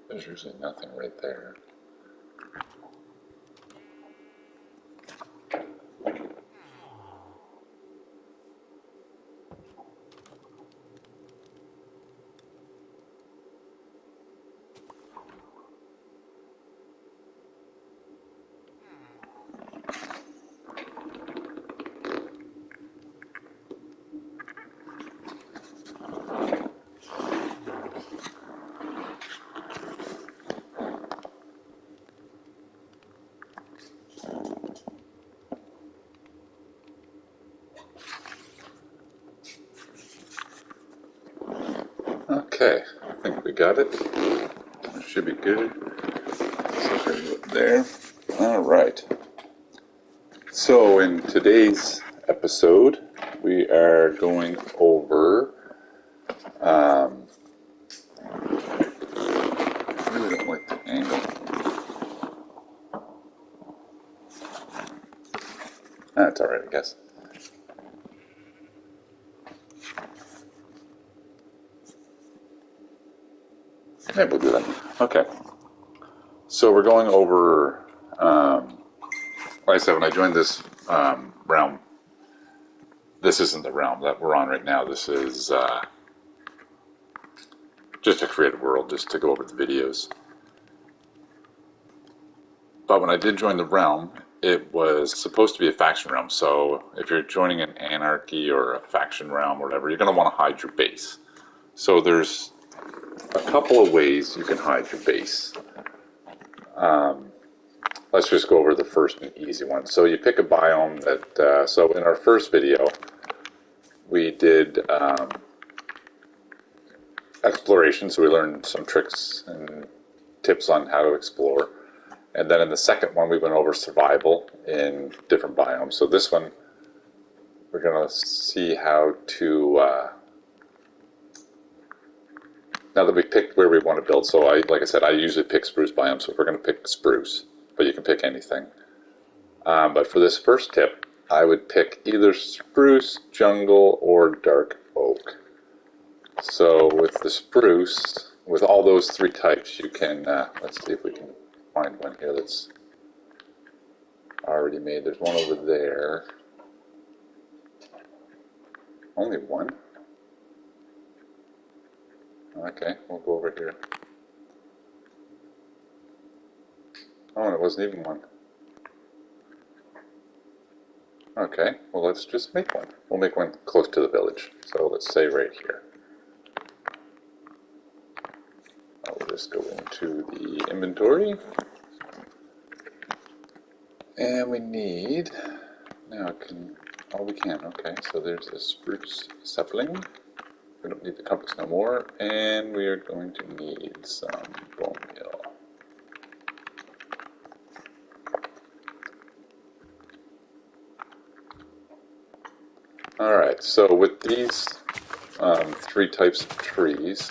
There's usually nothing right there. Okay, I think we got it. Should be good. So there. All right. So in today's episode, we are going over. I really don't like the angle. That's all right, I guess. Maybe we'll do that. Okay. So we're going over. Like I said, when I joined this realm, this isn't the realm that we're on right now. This is just a creative world, just to go over the videos. But when I did join the realm, it was supposed to be a faction realm. So if you're joining an anarchy or a faction realm or whatever, you're going to want to hide your base. So there's a couple of ways you can hide your base. Let's just go over the first and easy one. So you pick a biome that, so in our first video, we did exploration, so we learned some tricks and tips on how to explore. And then in the second one, we went over survival in different biomes. So this one, we're going to see how to, now that we picked where we want to build, so like I said, I usually pick spruce biomes, so we're going to pick spruce, but you can pick anything. But for this first tip, I would pick either spruce, jungle, or dark oak. So with the spruce, with all those three types, you can, let's see if we can find one here that's already made. There's one over there. Only one? Okay, we'll go over here. Oh, and it wasn't even one. Okay, well let's just make one. We'll make one close to the village. So let's say right here. I'll just go into the inventory. And we need, now can, oh we can, okay, so there's a spruce sapling. We don't need the compass no more, and we are going to need some bone meal. Alright, so with these three types of trees,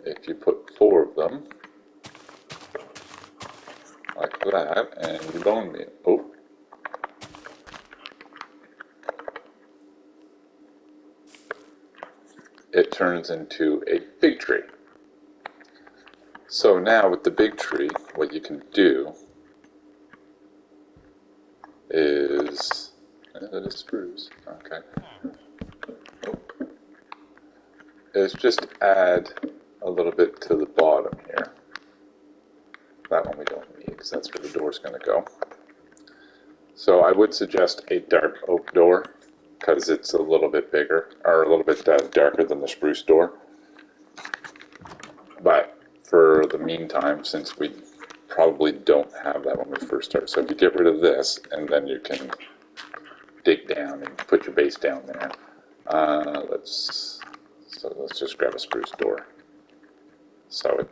if you put 4 of them, like that, and you bone meal, oh, it turns into a big tree. So now with the big tree, what you can do is, that is spruce, okay, is just add a little bit to the bottom here. That one we don't need because that's where the door's going to go. So I would suggest a dark oak door because it's a little bit bigger, or a little bit darker than the spruce door. But for the meantime, since we probably don't have that when we first start, so if you get rid of this, and then you can dig down and put your base down there. Let's just grab a spruce door. So it,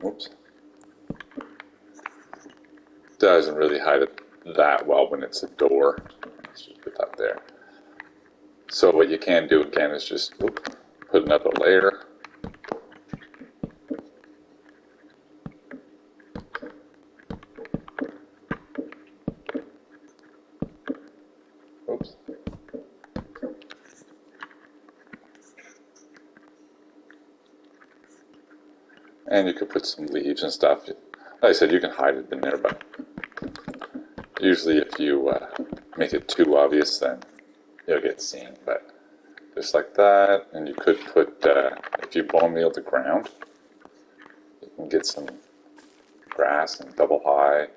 oops, doesn't really hide it that well when it's a door. Let's just put that there. So what you can do again is just put another layer. Oops. And you could put some leaves and stuff. Like I said, you can hide it in there, but usually if you make it too obvious, then you'll get seen. But just like that, and you could put, if you bone meal the ground, you can get some grass and double high.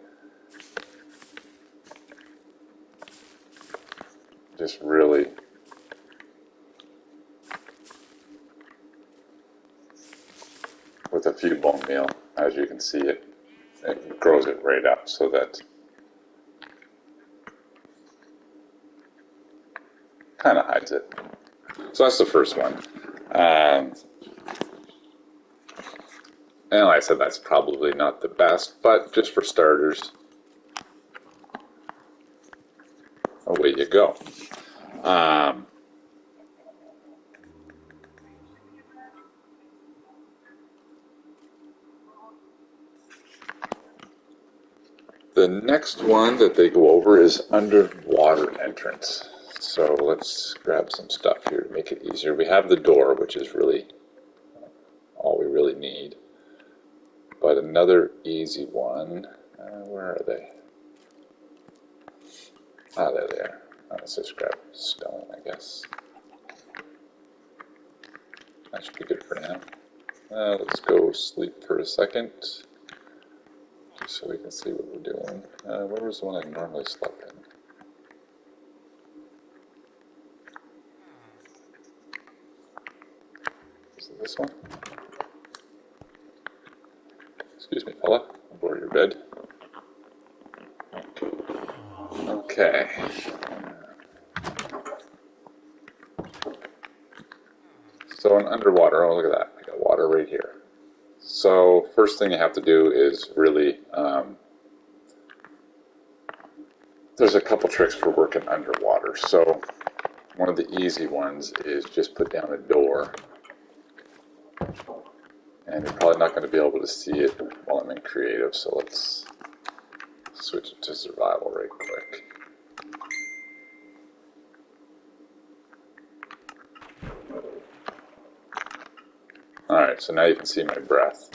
Just really with a few bone meal, as you can see, it grows it right up so that kind of hides it. So that's the first one. And like I said, that's probably not the best, but just for starters, away you go. The next one that they go over is underwater entrance. So let's grab some stuff here to make it easier. We have the door, which is really all we really need. But another easy one, where are they? Ah, there they are. Let's just grab stone, I guess. That should be good for now. Let's go sleep for a second, just so we can see what we're doing. Where was the one I normally slept in? Is it this one? Excuse me, fella. I'll borrow your bed. Okay. So in underwater, oh look at that, I got water right here. So first thing you have to do is really, there's a couple tricks for working underwater. So one of the easy ones is just put down a door. And you're probably not going to be able to see it while I'm in creative, so let's switch it to survival right quick. Alright, so now you can see my breath.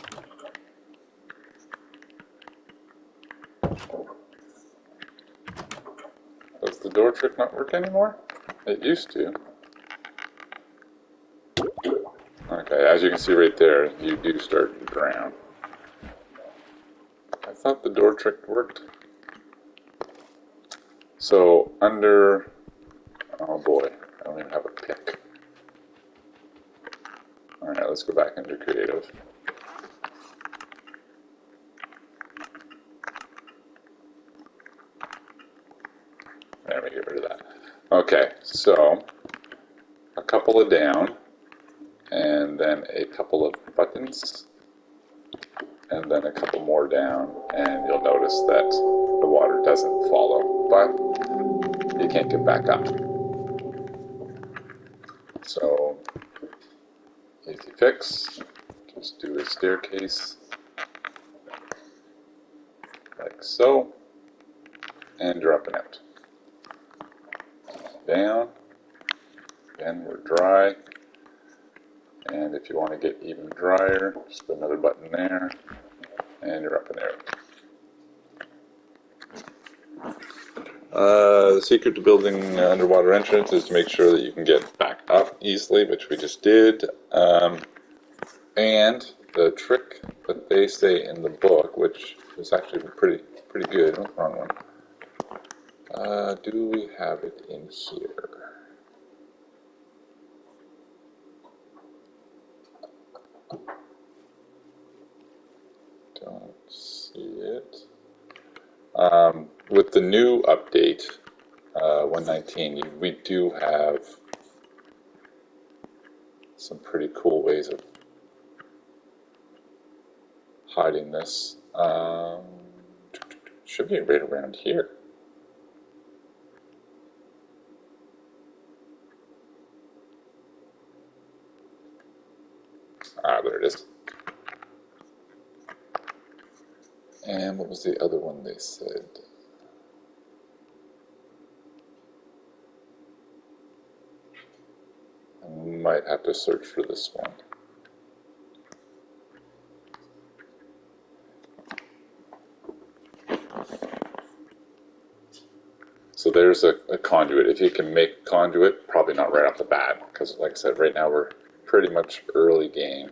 Does the door trick not work anymore? It used to. Okay, as you can see right there, you do start to drown. I thought the door trick worked. So under, oh boy, I don't even have a pick. Alright, let's go back into creative. There, we get rid of that. Okay, so a couple of down, and then a couple of buttons, and then a couple more down, and you'll notice that the water doesn't follow, but you can't get back up. So, easy fix, just do a staircase, like so, and you're up and out. Down, again we're dry, and if you want to get even drier, just put another button there, and you're up and out. The secret to building an underwater entrance is to make sure that you can get back up easily, which we just did. And the trick that they say in the book, which is actually pretty good. Oh, wrong one. Do we have it in here? Don't see it. With the new update, 119, we do have some pretty cool ways of hiding this. Should be right around here. Ah, there it is. And what was the other one they said? I might have to search for this one. So there's a conduit. If you can make conduit, probably not right off the bat, because like I said, right now we're pretty much early game.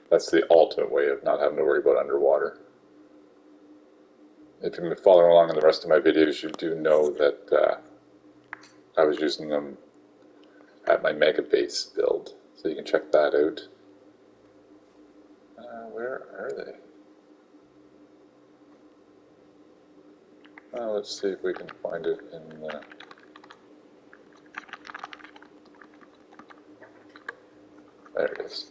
That's the ultimate way of not having to worry about underwater. If you've been following along in the rest of my videos, you do know that I was using them at my mega base build, so you can check that out. Where are they? Let's see if we can find it in there it is.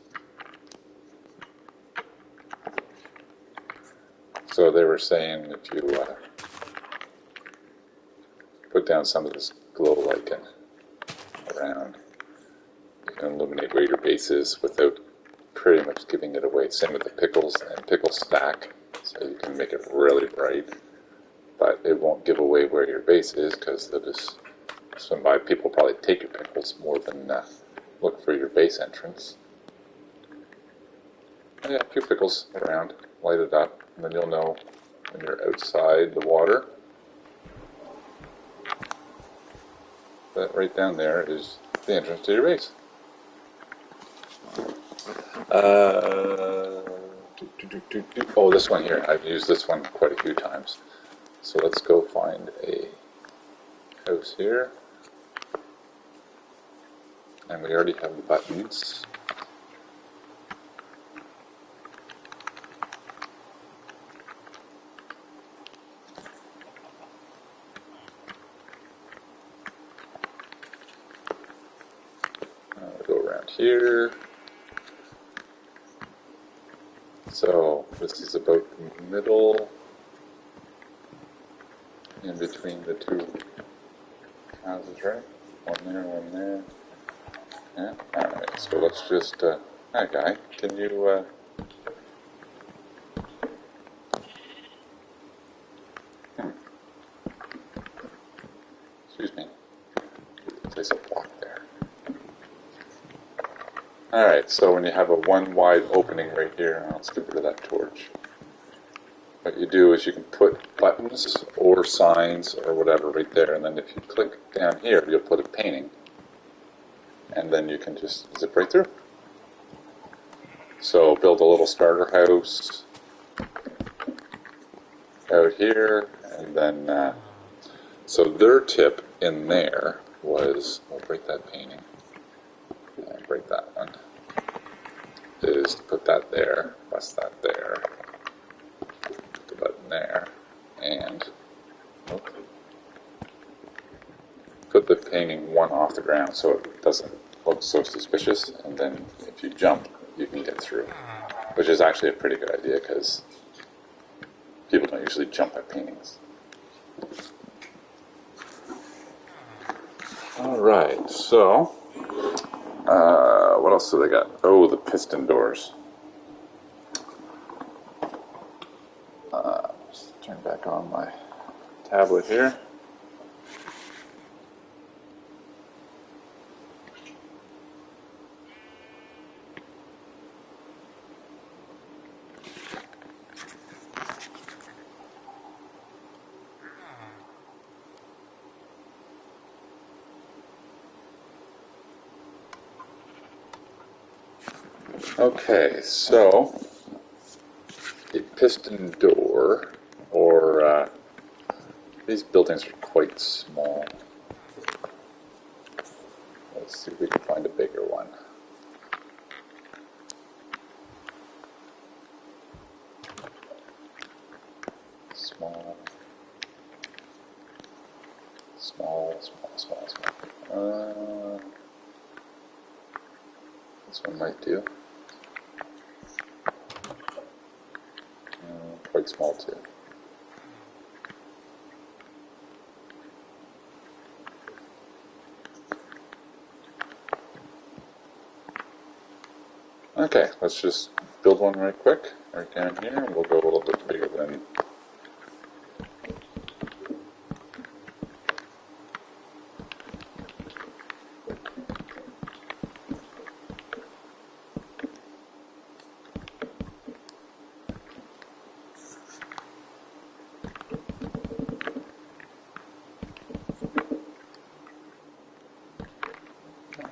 So they were saying if you put down some of this glow lichen around, you can illuminate where your base is without pretty much giving it away. Same with the pickles and pickle stack, so you can make it really bright, but it won't give away where your base is because they'll just swim by. People probably take your pickles more than look for your base entrance. And yeah, a few pickles around, light it up, and then you'll know when you're outside the water that right down there is the entrance to your base. Oh, this one here. I've used this one quite a few times. So let's go find a house here. And we already have the buttons. Go around here. So this is about the middle, in between the two houses, right? One there, one there. Yeah. All right. So let's just. Hi, guy. Can you? Excuse me. Place a block there. All right. So when you have a one wide opening right here, let's get rid of that torch. What you do is you can put buttons or signs or whatever right there, and then if you click down here, you'll put a painting, and then you can just zip right through. So build a little starter house out here, and then so their tip in there was, we'll break that painting, and break that one, is to put that there, bust that there, put the button there, and put the painting one off the ground so it doesn't look so suspicious, and then if you jump, you can get through, which is actually a pretty good idea because people don't usually jump at paintings. Alright, so what else do they got? Oh, the piston doors. Just turn back on my tablet here. Okay, so a piston door, or these buildings are quite small. Let's see if we can find a bigger one. Small. This one might do. Quite small too. Okay, let's just build one right quick, right down here, and we'll go a little bit bigger than.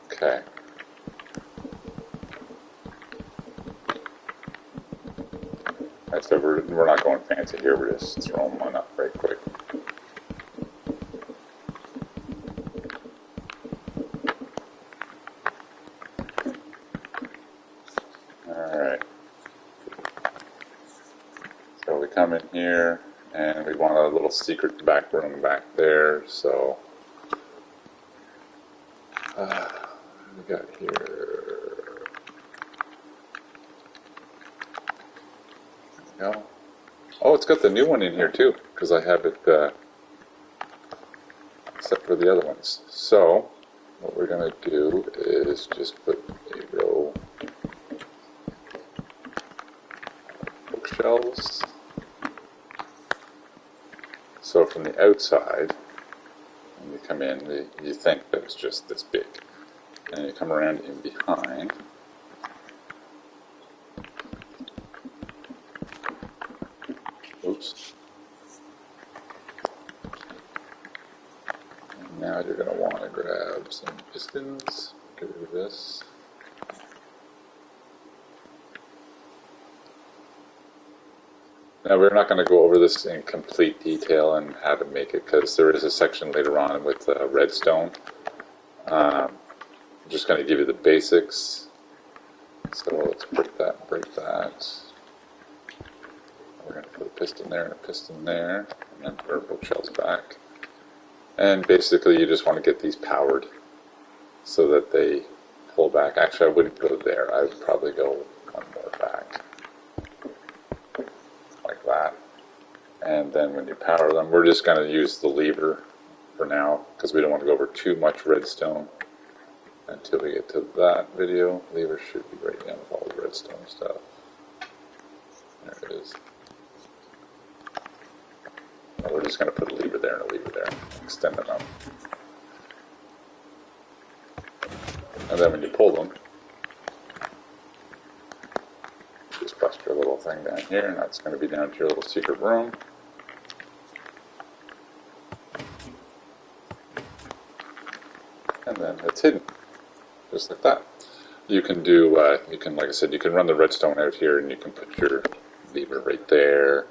Okay. Alright, so we're not going fancy here, we're just throwing one up right quick. Alright. So we come in here, and we want a little secret back room back there, so what we got here? There we go. Oh, it's got the new one in here too, because I have it except for the other ones. So what we're going to do is just put a row of bookshelves. So from the outside, when you come in, you think that it's just this big. And you come around in behind. Oops. And now you're going to want to grab some pistons. Get rid of this. Now we're not going to go over this in complete detail and how to make it, because there is a section later on with redstone. I'm just going to give you the basics. So let's break that, break that. We're going to put a piston there and a piston there, and then put our bookshelves back. And basically you just want to get these powered so that they pull back. Actually, I wouldn't go there. I would probably go one more back. Like that. And then when you power them, we're just going to use the lever for now, because we don't want to go over too much redstone until we get to that video. Lever should be right down with all the redstone stuff. There it is. We're just going to put a lever there and a lever there, extend them out. And then when you pull them, just bust your little thing down here, and that's going to be down to your little secret room. And then it's hidden, just like that. You can do, like I said, you can run the redstone out here, and you can put your lever right there.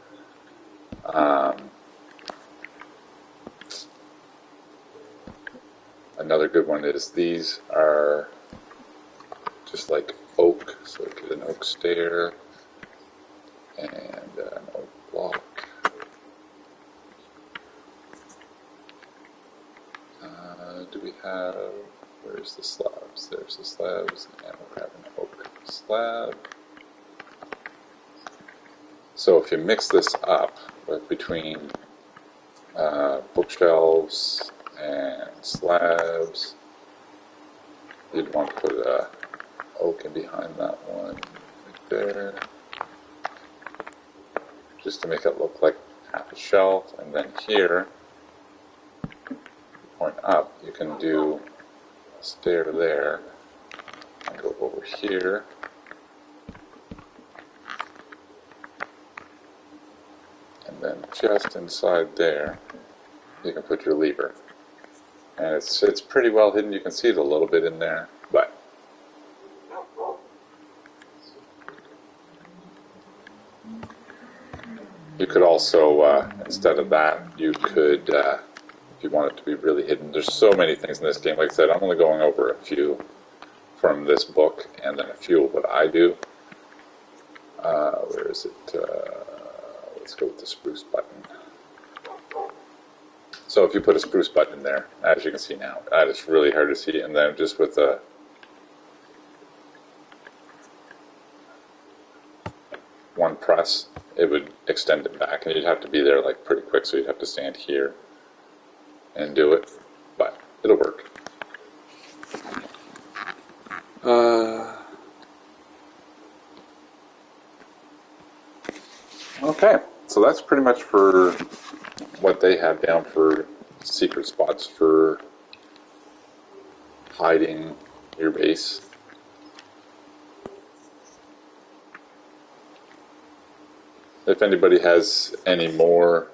Another good one is these are just like oak, so get an oak stair and an oak block. Do we have, where's the slabs? There's the slabs, and we'll grab an oak slab. So if you mix this up between bookshelves and slabs, you'd want to put a oak in behind that one right there, just to make it look like half a shelf. And then here, point up, you can do a stair there and go over here. And then just inside there, you can put your lever. And it's pretty well hidden. You can see it a little bit in there, but you could also, instead of that, you could, if you want it to be really hidden, there's so many things in this game. Like I said, I'm only going over a few from this book, and then a few of what I do. Where is it? Let's go with the spruce button. So if you put a spruce button in there, as you can see now, it's really hard to see, and then just with a one press, it would extend it back, and you'd have to be there like pretty quick, so you'd have to stand here and do it, but it'll work. Okay, so that's pretty much for what they have down for secret spots for hiding your base. If anybody has any more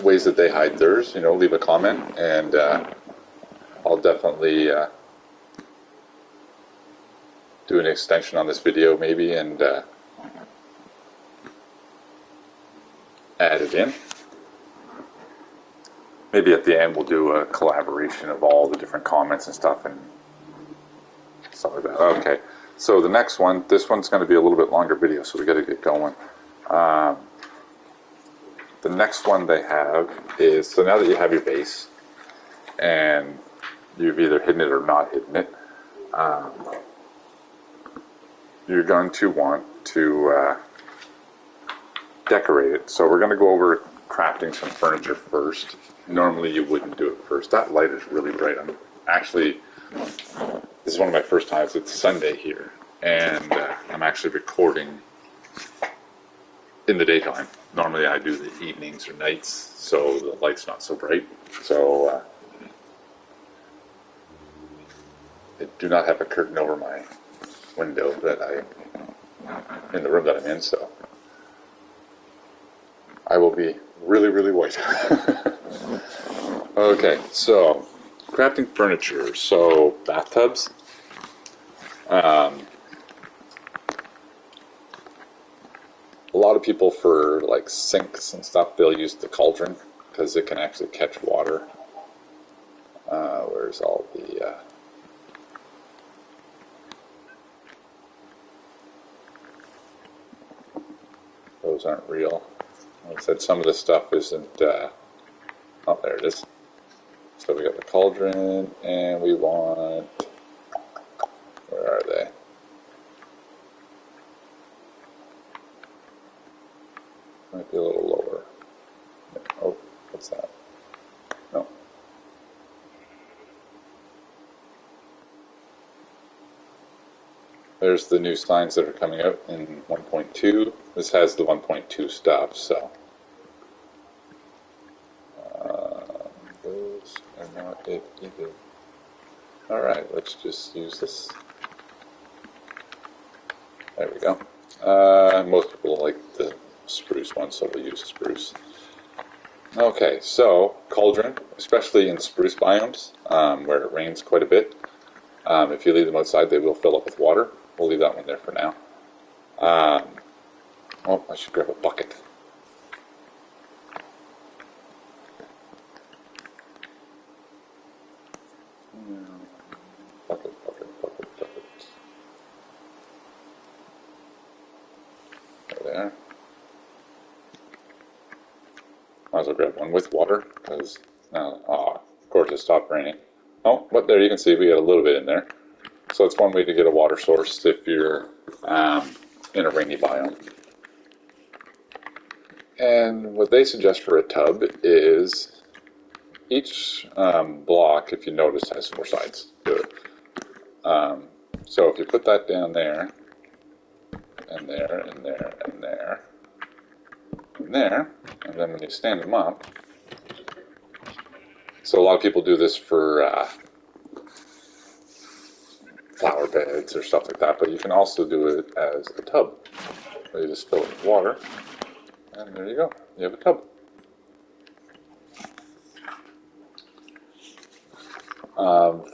ways that they hide theirs, leave a comment, and I'll definitely do an extension on this video maybe and add it in. Maybe at the end we'll do a collaboration of all the different comments and stuff and stuff like that. Okay, so the next one, this one's going to be a little bit longer video, so we got to get going. The next one they have is, so now that you have your base and you've either hidden it or not hidden it, you're going to want to decorate it. So we're going to go over crafting some furniture first. Normally you wouldn't do it first. That light is really bright. This is one of my first times. It's Sunday here, and I'm actually recording in the daytime. Normally I do the evenings or nights, so the light's not so bright. So I do not have a curtain over my window in the room that I'm in, so I will be really, really white. Okay, so crafting furniture. So bathtubs. A lot of people for like sinks and stuff, they'll use the cauldron because it can actually catch water. Where's all the those aren't real. Like I said, some of the stuff isn't. Oh, there it is. So we got the cauldron, and we want. Where are they? Might be a little lower. Oh, what's that? No. There's the new signs that are coming out in 1.2. This has the 1.2 stuff, so. Those are not it either. Alright, let's just use this. There we go. Most people like the spruce one, so we'll use spruce. Okay, so cauldron, especially in spruce biomes where it rains quite a bit. If you leave them outside, they will fill up with water. We'll leave that one there for now. Oh, I should grab a bucket. Bucket. There. Might as well grab one with water, because now, of course it stopped raining. Oh, but there you can see we got a little bit in there. So that's one way to get a water source if you're in a rainy biome. And what they suggest for a tub is each block, if you notice, has 4 sides to it. So if you put that down there, and there, and there, and there, and there, and then when you stand them up, so a lot of people do this for flower beds or stuff like that, but you can also do it as a tub. So you just fill it with water, and there you go. You have a tub.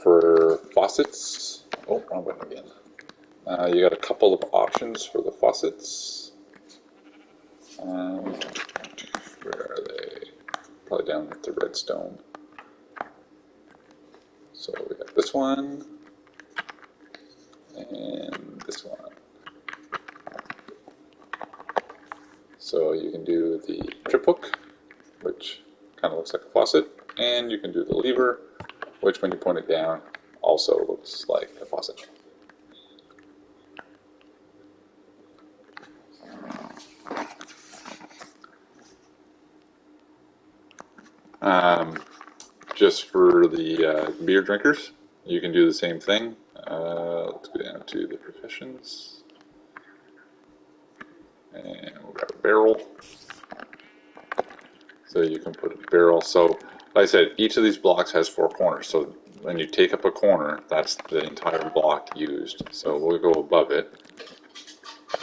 For faucets, oh, wrong button again. You got a couple of options for the faucets. Where are they? Probably down at the redstone. So we got this one and this one. So you can do the trip hook, which kind of looks like a faucet, and you can do the lever, which when you point it down also looks like a faucet. Just for the beer drinkers, you can do the same thing. Let's go down to the professions. barrel. So you can put a barrel. So, like I said, each of these blocks has 4 corners. So when you take up a corner, that's the entire block used. So we'll go above it,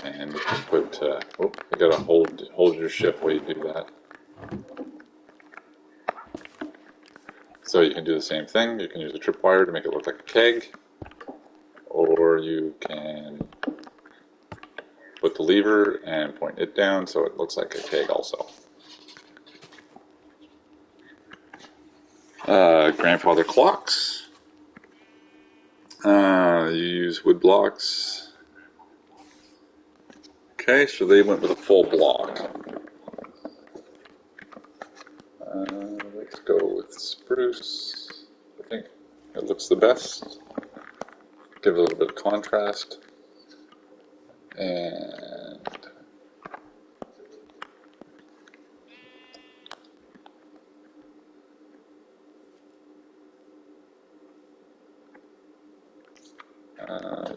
and you can put. You gotta hold your ship while you do that. So you can do the same thing. You can use a tripwire to make it look like a keg, or you can put the lever and point it down so it looks like a keg also. Grandfather clocks. You use wood blocks. Okay, so they went with a full block. Let's go with spruce. I think it looks the best. Give it a little bit of contrast. And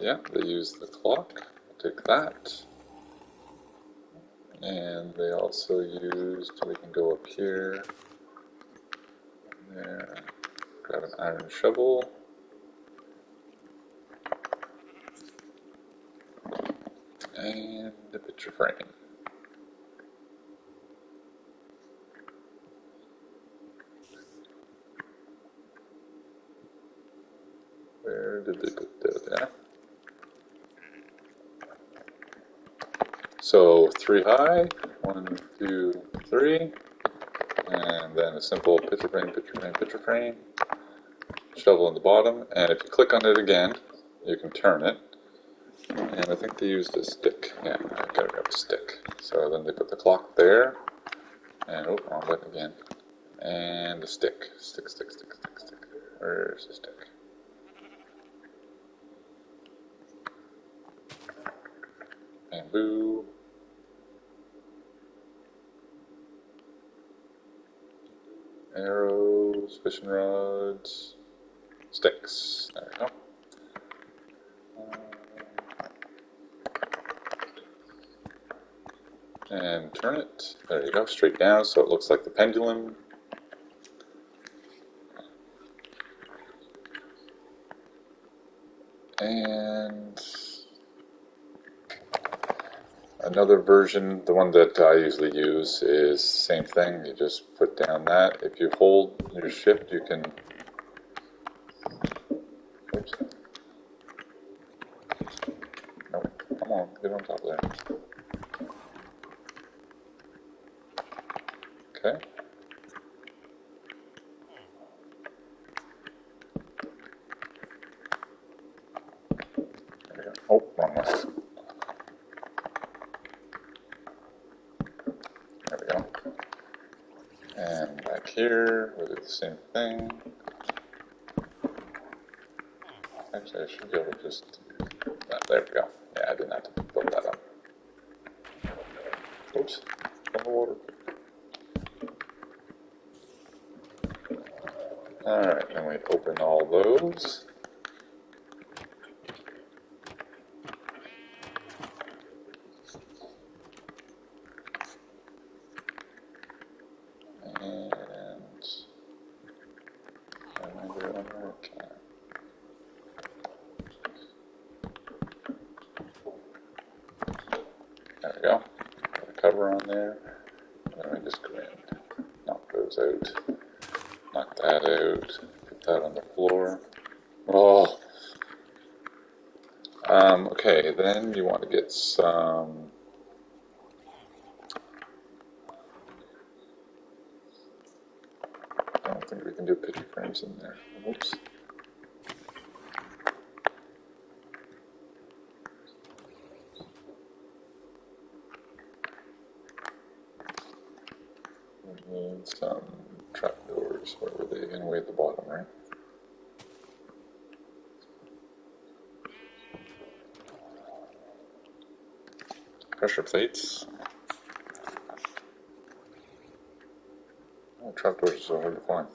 yeah, they use the clock. I'll take that. And they also used, we can go up here, there, grab an iron shovel, and a picture frame. Where did they put that there? So 3 high, 1, 2, 3, and then a simple picture frame, picture frame, picture frame, shovel in the bottom, and if you click on it again, you can turn it. And I think they used a stick. Yeah, I gotta grab a stick. So then they put the clock there, and oh, wrong button again. And a stick. Stick, stick, stick, stick, stick. Where's the stick? Bamboo. Arrows, fishing rods, sticks. There we go. And turn it. There you go, straight down so it looks like the pendulum. And another version, the one that I usually use, is same thing. You just put down that. If you hold your shift, you can. Oops. No, come on, get on top of there. Okay. There we go. Oh, wrong one. There we go. And back here, we'll do the same thing. Actually, I should be able to just. There we go. Yeah, I didn't have to build that up. Oops, on the water. Alright, then we open all those. And another one more can. There we go. Put a cover on there. Then we just go in. Knock those out. Knock that out. Put that on the floor. Oh. Okay, then you want to get some. I don't think we can do picture frames in there. Oops. We need some trapdoors. Where were they? Anyway, at the bottom, right? Pressure plates. Oh, trapdoors are so hard to find.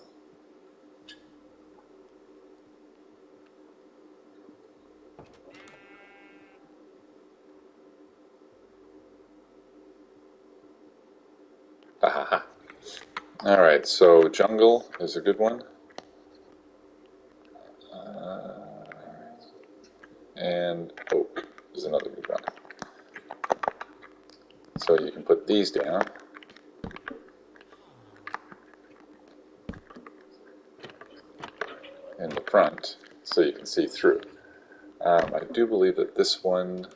Alright, so jungle is a good one. And oak is another good one. So you can put these down. In the front so you can see through. I do believe that this one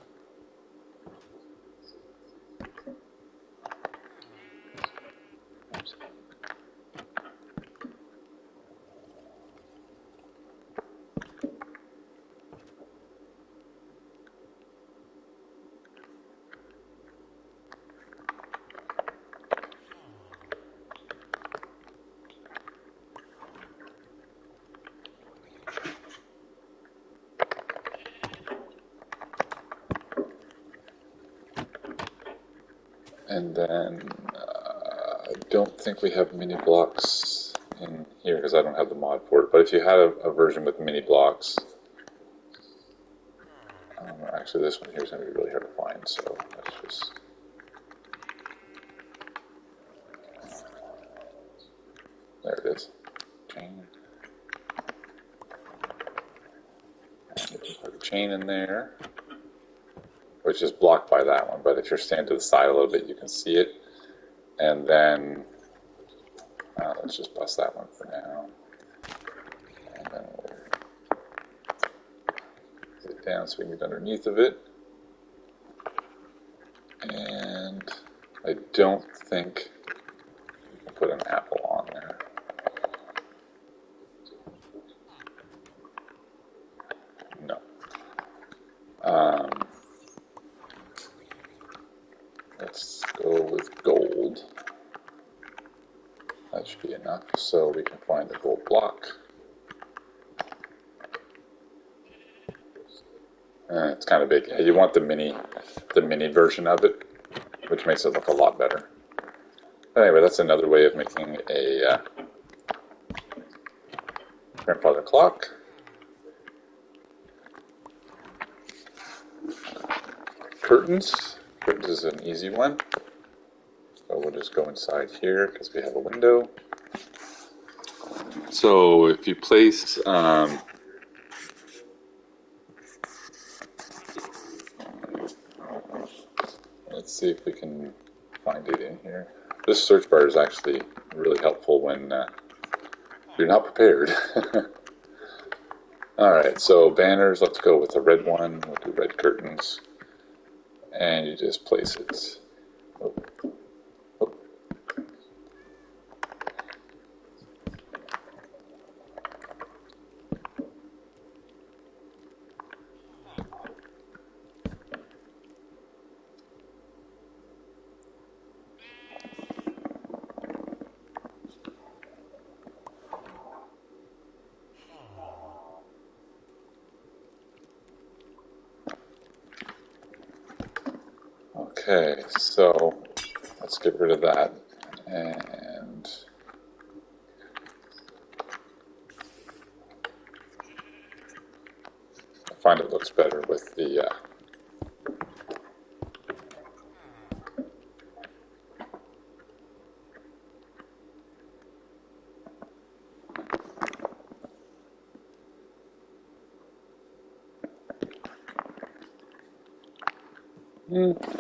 and then I don't think we have mini blocks in here because I don't have the mod for it, but if you had a version with mini blocks, actually this one here is going to be really hard to find, so let's just there it is. Chain. And you can put a chain in there, which is blocked by that one, but if you're standing to the side a little bit, you can see it. And then let's just bust that one for now. And then we'll get it down so we can get underneath of it. And I don't think we can put an apple on there. No. Let's go with gold. That should be enough, so we can find the gold block. It's kind of big. Yeah, you want the mini version of it, which makes it look a lot better. Anyway, that's another way of making a grandfather clock. Curtains. Curtains is an easy one. So we'll just go inside here because we have a window. So if you place let's see if we can find it in here. This search bar is actually really helpful when you're not prepared. Alright, so banners, let's go with a red one. We'll do red curtains. And you just place it. Oh. Oh. Okay, so let's get rid of that, and I find it looks better with the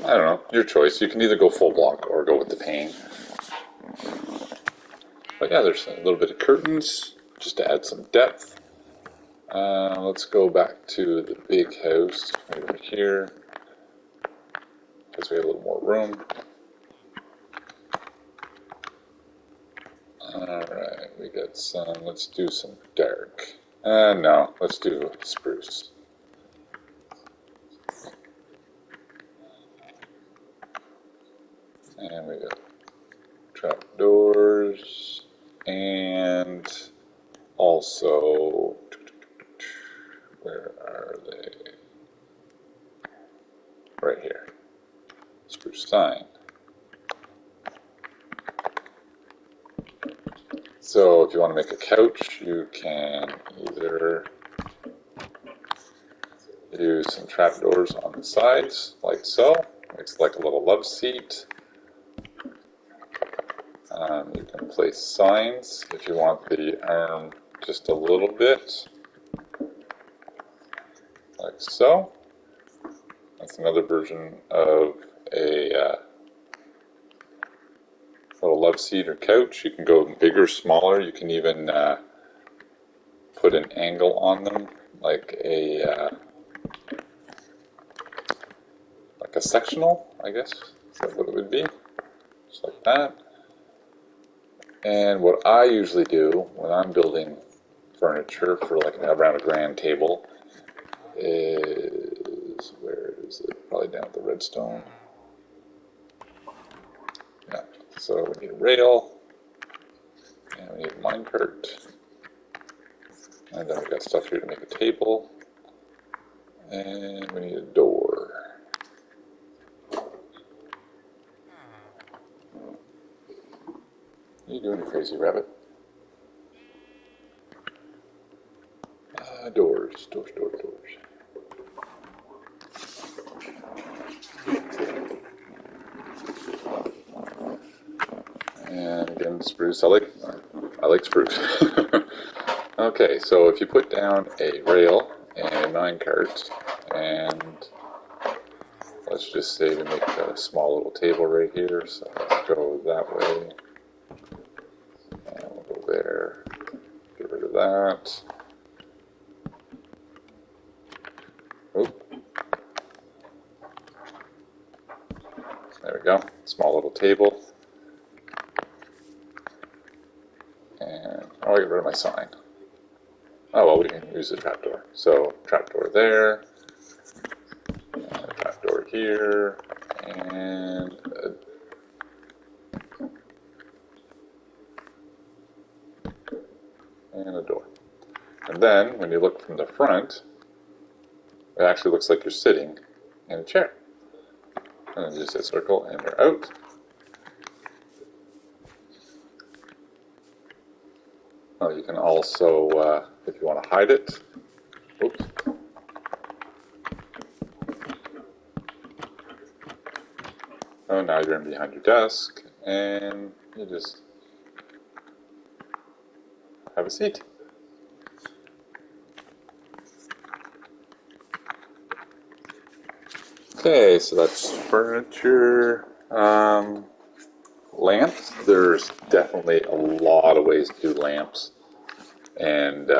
I don't know, your choice. You can either go full block or go with the pane. But yeah, there's a little bit of curtains just to add some depth. Let's go back to the big house right over here because we have a little more room. Alright, we got some, let's do some dark. No, let's do spruce. And we got trapdoors, and also, where are they? Right here. Spruce sign. So if you want to make a couch, you can either use some trapdoors on the sides, like so. Makes like a little love seat. You can place signs if you want the arm just a little bit, like so. That's another version of a little love seat or couch. You can go bigger, smaller. You can even put an angle on them, like a sectional, I guess. Is that what it would be? Just like that. And what I usually do when I'm building furniture for like around a grand table is, where is it? Probably down at the redstone. Yeah. So we need a rail, and we need a minecart, and then we got stuff here to make a table, and we need a door. What are you doing, you crazy rabbit? Doors. And again, spruce. I like spruce. Okay, so if you put down a rail and a minecart, and let's just say we make a small little table right here, so let's go that way, and we'll go there, get rid of that. Oop. There we go, small little table, and I'll get rid of my sign. Oh, well, we can use the trapdoor. So, trapdoor there, trapdoor here, and a door. And then, when you look from the front, it actually looks like you're sitting in a chair. And then you just hit circle, and you're out. Oh, you can also, if you want to hide it, oops. Oh, now you're in behind your desk, and you just have a seat. Okay, so that's furniture. Lamps, there's definitely a lot of ways to do lamps. And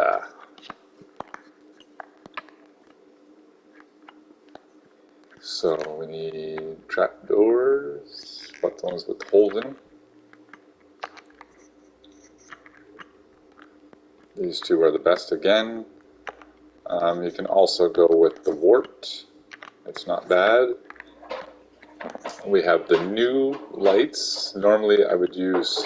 so we need trapdoors, what ones with holes in them. These two are the best again. You can also go with the warped. It's not bad. We have the new lights. Normally I would use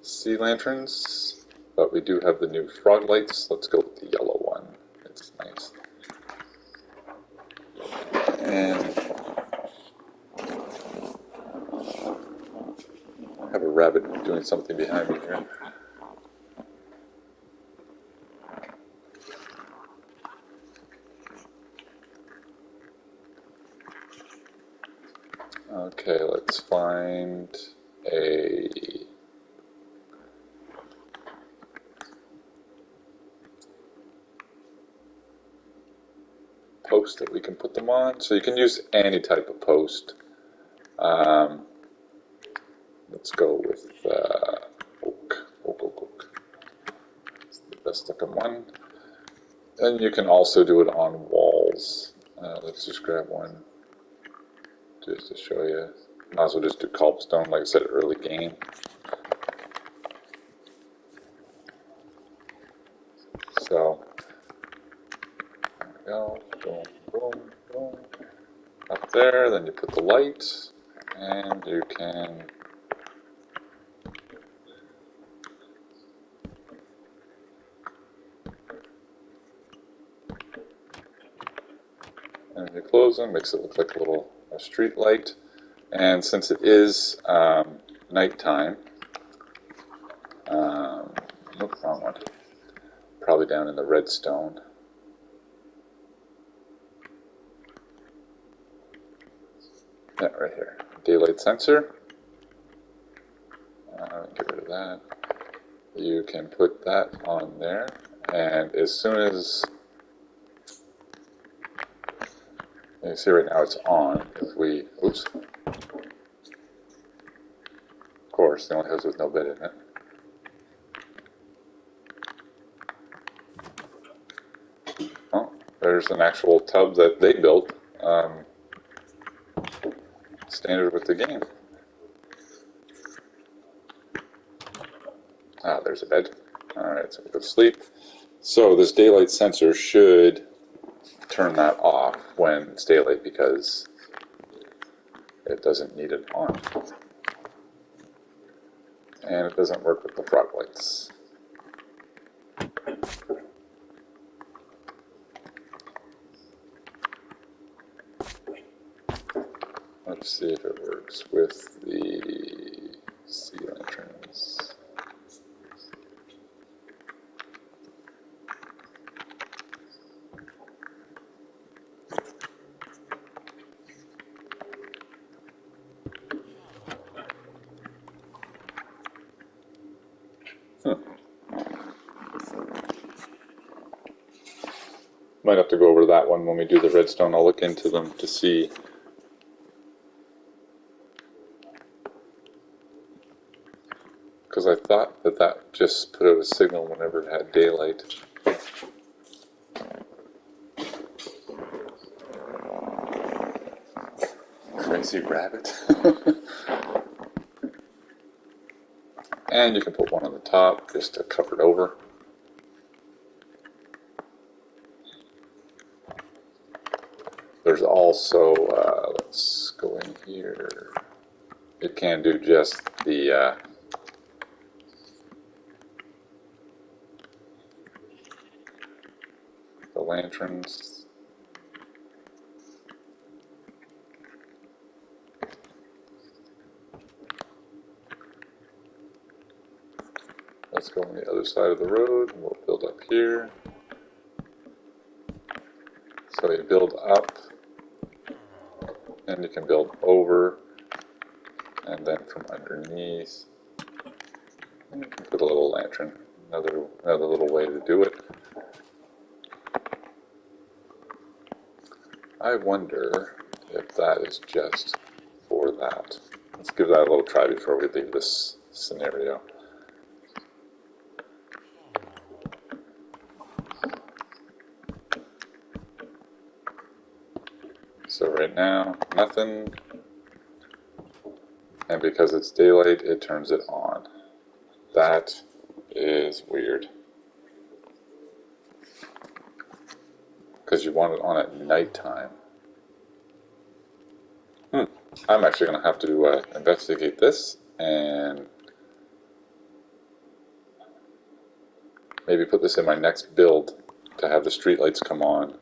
sea lanterns, but we do have the new frog lights. Let's go with the yellow one. It's nice. And I have a rabbit doing something behind me here. Okay, let's find a post that we can put them on. So you can use any type of post. Let's go with oak. It's the best looking one. And you can also do it on walls. Let's just grab one just to show you. Might as well just do cobblestone, like I said, early game. So, there we go. Boom, boom, boom. Up there, then you put the light, and you can you close them, makes it look like a street light. And since it is nighttime, nope, wrong one. Probably down in the redstone. Yeah, right here. Daylight sensor. Get rid of that. You can put that on there, and as soon as you see right now it's on, if we, oops, of course, the only hose with no bed in it. Oh, there's an actual tub that they built, standard with the game. Ah, there's a bed. Alright, so we go to sleep. So this daylight sensor should turn that off when it's daylight because it doesn't need it on. And it doesn't work with the frog lights. Let's see if it works with the sea lanterns. Might have to go over that one when we do the redstone. I'll look into them to see. Because I thought that that just put out a signal whenever it had daylight. Crazy rabbit. And you can put one on the top just to cover it over. There's also, let's go in here. It can do just the lanterns. Let's go on the other side of the road. We'll build up here. So you build up, and you can build over, and then from underneath, you can put a little lantern. Another little way to do it. I wonder if that is just for that. Let's give that a little try before we leave this scenario. So right now, nothing. And because it's daylight, it turns it on. That is weird. Because you want it on at nighttime. I'm actually going to have to investigate this and maybe put this in my next build to have the streetlights come on.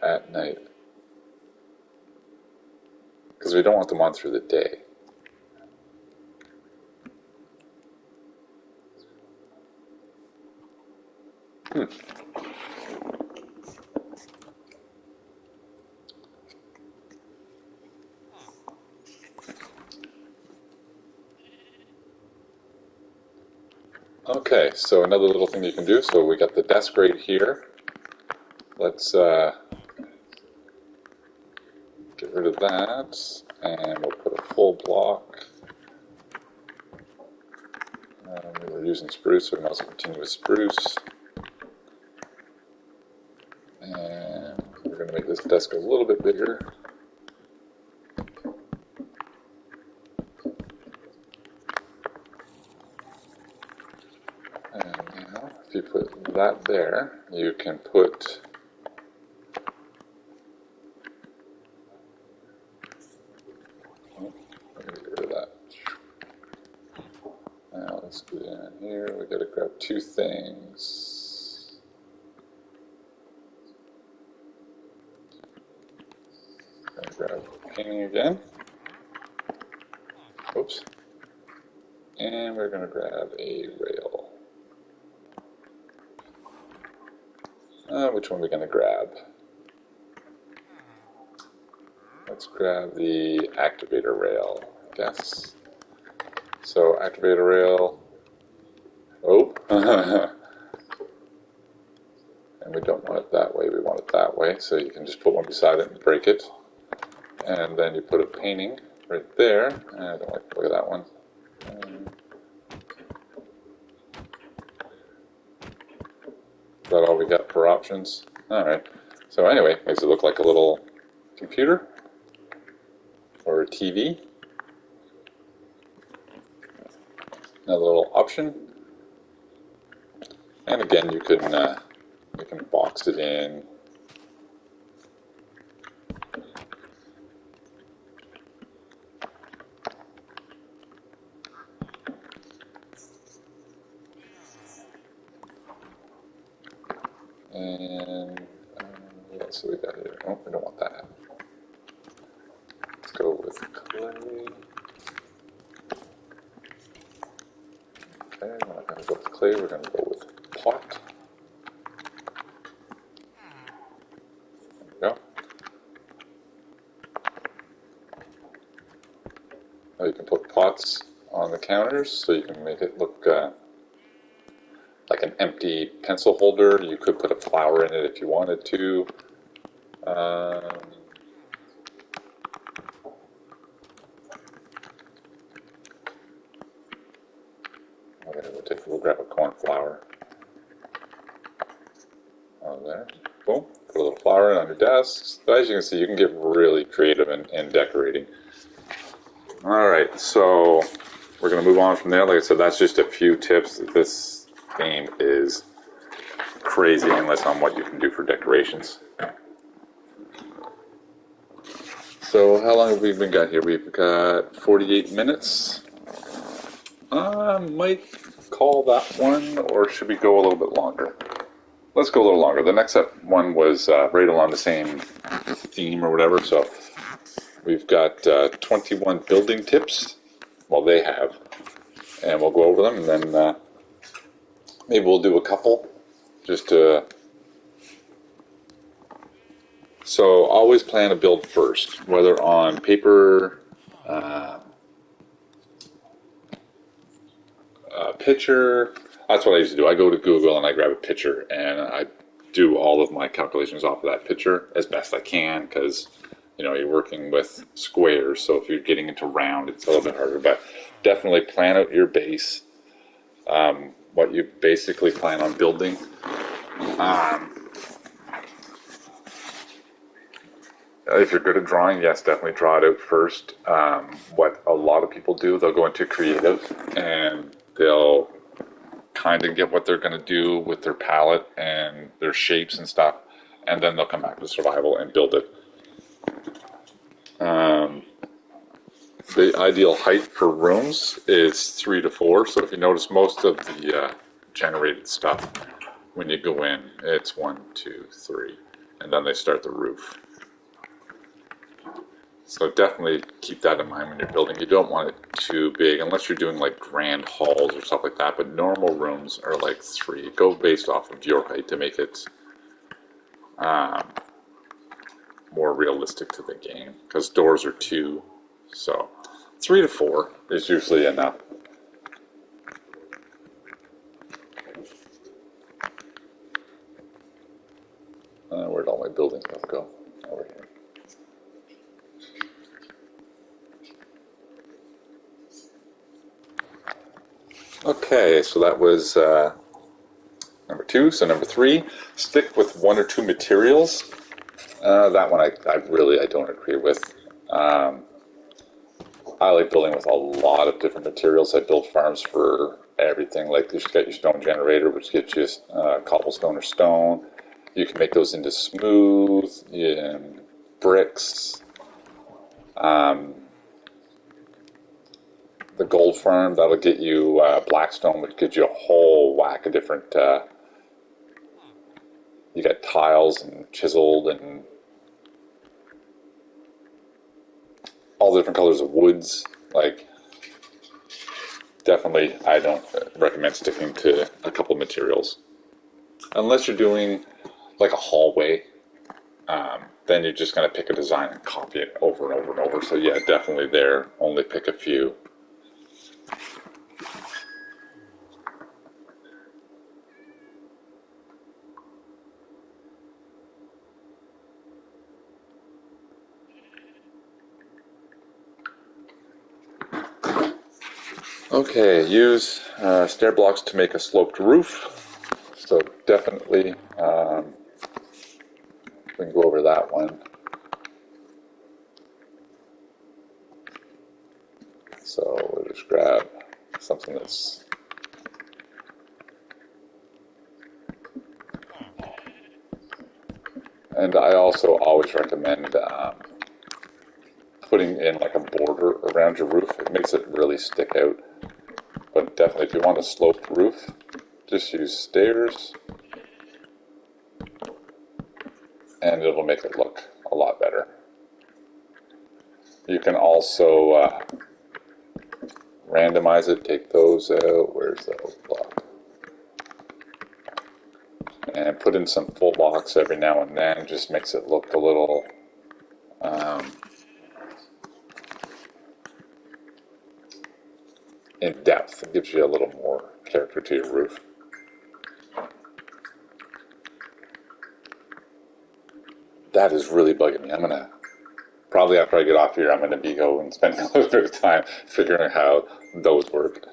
At night. Because we don't want them on through the day. Okay, so another little thing you can do, so we got the desk right here. Let's get rid of that, and we'll put a full block. We were using spruce, so we might as well continue with spruce. And we're going to make this desk a little bit bigger. And now, if you put that there, you can put get rid of that. Now let's go in here. We got to grab two things. Gonna grab painting again. Oops. And we're going to grab a rail. Which one are we going to grab? Let's grab the activator rail, I guess. So activator rail. Oh. And we don't want it that way, we want it that way. So you can just put one beside it and break it. And then you put a painting right there. I don't like the look of that one. Is that all we got for options? Alright. So anyway, makes it look like a little computer or a TV. Another little option. And again, you can box it in. And what else do we got here? Oh, we don't want that. Let's go with clay. Okay, we're not going to go with clay, we're going to go with pot. There we go. Now you can put pots on the counters so you can make it look like an empty pencil holder. You could put a flower in it if you wanted to. We'll grab a cornflower. On there. Boom. Put a little flower on your desks. So as you can see, you can get really creative in decorating. Alright, so we're going to move on from there. Like I said, that's just a few tips. This game is crazy endless on what you can do for decorations. So how long have we got here? We've got 48 minutes. I might call that one, or should we go a little bit longer? Let's go a little longer. The next one was right along the same theme or whatever. So we've got 21 building tips. Well, they have. And we'll go over them, and then maybe we'll do a couple just to... So always plan a build first, whether on paper, picture. That's what I used to do. I go to Google and I grab a picture and I do all of my calculations off of that picture as best I can, because you know you're working with squares, so if you're getting into round it's a little bit harder, but definitely plan out your base, what you basically plan on building. If you're good at drawing, yes, definitely draw it out first. What a lot of people do, they'll go into creative and they'll kind of get what they're going to do with their palette and their shapes and stuff, and then they'll come back to survival and build it. The ideal height for rooms is 3 to 4, so if you notice most of the generated stuff, when you go in, it's 1, 2, 3, and then they start the roof. So definitely keep that in mind when you're building. You don't want it too big, unless you're doing like grand halls or stuff like that, but normal rooms are like 3. Go based off of your height to make it more realistic to the game, because doors are 2, so 3 to 4 is usually enough. Where'd all my building stuff go? Over here. Okay, so that was number 2. So number 3, stick with 1 or 2 materials. That one I don't agree with. I like building with a lot of different materials. I build farms for everything. Like you should get your stone generator, which gets you cobblestone or stone. You can make those into smooth bricks. The gold farm, that'll get you blackstone, which gives you a whole whack of different. You got tiles and chiseled and all the different colors of woods. Like, definitely, I don't recommend sticking to a couple materials unless you're doing like a hallway, then you're just going to pick a design and copy it over and over and over. So yeah, definitely there, only pick a few. Okay, use stair blocks to make a sloped roof. So definitely, we can go over that one. So we'll just grab something that's and I also always recommend putting in like a border around your roof. It makes it really stick out. But definitely if you want a sloped roof, just use stairs and it'll make it look a lot better. You can also randomize it, take those out. Where's that block? And put in some full blocks every now and then. Just makes it look a little in depth. It gives you a little more character to your roof. That is really bugging me. I'm gonna probably after I get off here, I'm gonna be going spending a little bit of time figuring out how those work.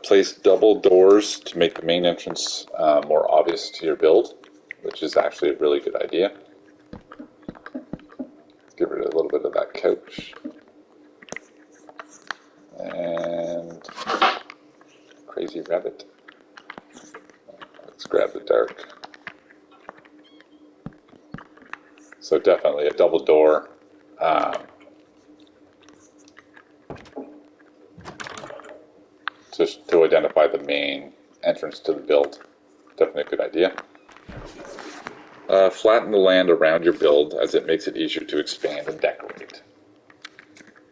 Place double doors to make the main entrance more obvious to your build, which is actually a really good idea. Get rid of a little bit of that couch. And crazy rabbit. Let's grab the dark. So definitely a double door. Just to identify the main entrance to the build. Definitely a good idea. Flatten the land around your build as it makes it easier to expand and decorate.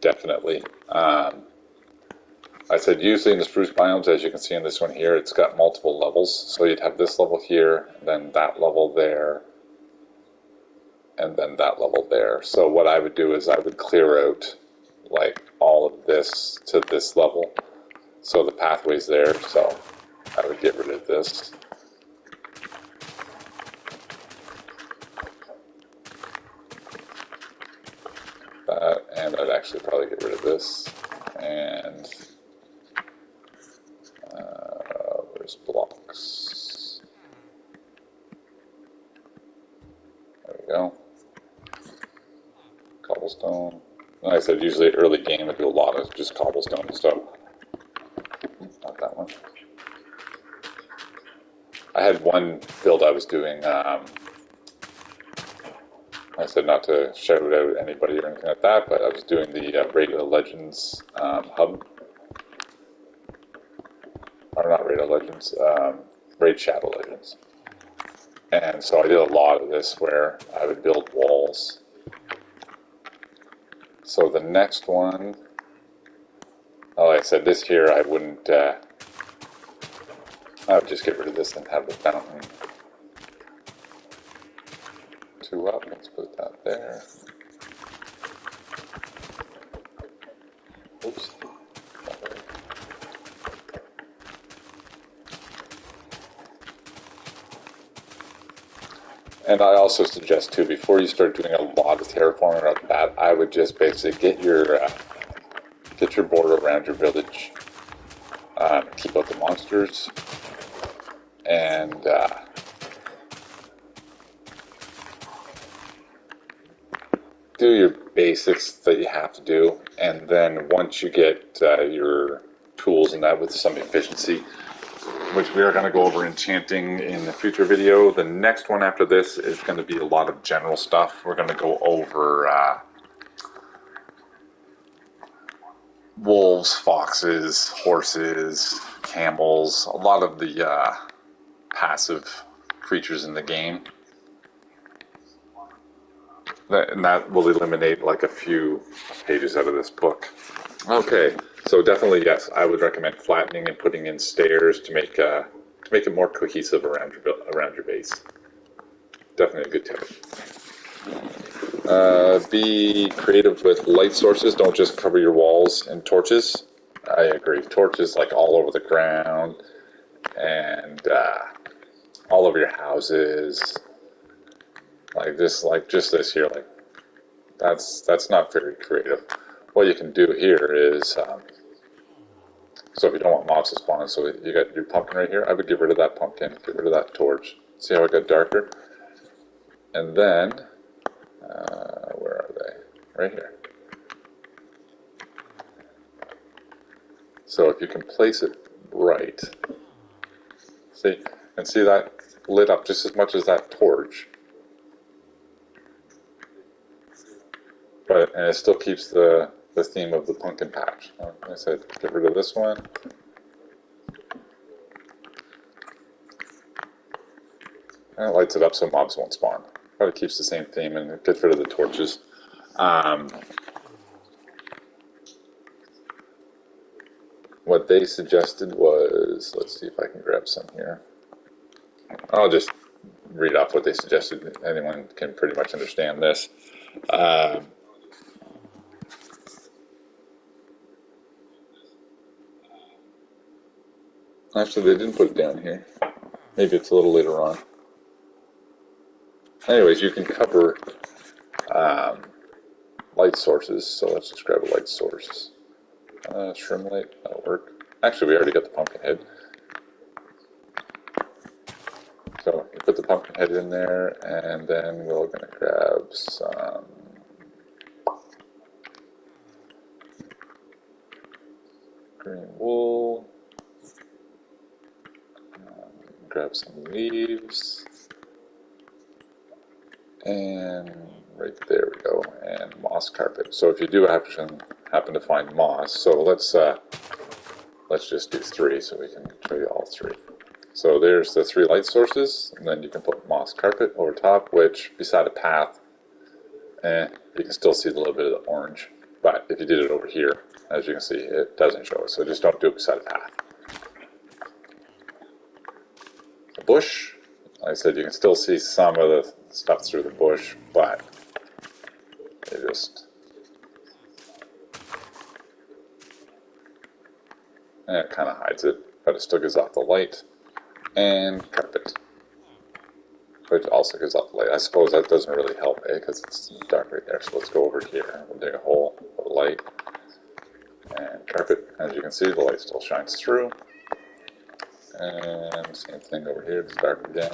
Definitely. I said usually in the spruce biomes, as you can see in this one here, it's got multiple levels. So you'd have this level here, then that level there, and then that level there. So what I would do is I would clear out like all of this to this level. So the pathway's there, so I would get rid of this. That, and I'd actually probably get rid of this. And where's blocks? There we go. Cobblestone. Like I said, usually early game I do a lot of just cobblestone and stuff. Not that one. I had one build I was doing, I said not to shout out anybody or anything like that, but I was doing the Raid of Legends hub. Or not Raid of Legends, Raid Shadow Legends. And so I did a lot of this where I would build walls. So the next one, like I said, this here I wouldn't, I would just get rid of this and have the fountain. 2 up, let's put that there. Oops. And I also suggest too, before you start doing a lot of terraforming like that, I would just basically get your border around your village, keep out the monsters, and do your basics that you have to do. And then once you get your tools and that with some efficiency, which we are going to go over enchanting in the future video. The next one after this is going to be a lot of general stuff. We're going to go over wolves, foxes, horses, camels, a lot of the passive creatures in the game. And that will eliminate like a few pages out of this book. Okay, so definitely yes, I would recommend flattening and putting in stairs to make to make it more cohesive around your base. Definitely a good tip. Be creative with light sources. Don't just cover your walls in torches. I agree. Torches like all over the ground and all over your houses. Like just this here. Like that's not very creative. What you can do here is, so if you don't want mobs to spawn, so you got your pumpkin right here. I would get rid of that pumpkin. Get rid of that torch. See how it got darker? And then, where are they? Right here. So if you can place it right, see that lit up just as much as that torch, and it still keeps the theme of the pumpkin patch. Like I said, get rid of this one. And it lights it up so mobs won't spawn. But it keeps the same theme and it gets rid of the torches. What they suggested was, let's see if I can grab some here. I'll just read off what they suggested. Anyone can pretty much understand this. Actually, they didn't put it down here. Maybe it's a little later on. Anyways, you can cover light sources. So let's just grab a light source. Shroom light, that'll work. Actually, we already got the pumpkin head. So you put the pumpkin head in there, and then we're going to grab some green wool, grab some leaves, and right there we go, and moss carpet. So if you do happen to find moss, so let's just do 3 so we can show you all 3. So there's the 3 light sources, and then you can put moss carpet over top, which beside a path, you can still see a little bit of the orange. But if you did it over here, as you can see, it doesn't show it. So just don't do it beside a path. The bush, like I said, you can still see some of the stuff through the bush, but it just... and it kind of hides it, but it still gives off the light. And carpet, which also gives off the light. I suppose that doesn't really help, because it's dark right there. So let's go over here. We'll dig a hole, put a light, and carpet. As you can see, the light still shines through. And same thing over here, it's dark again.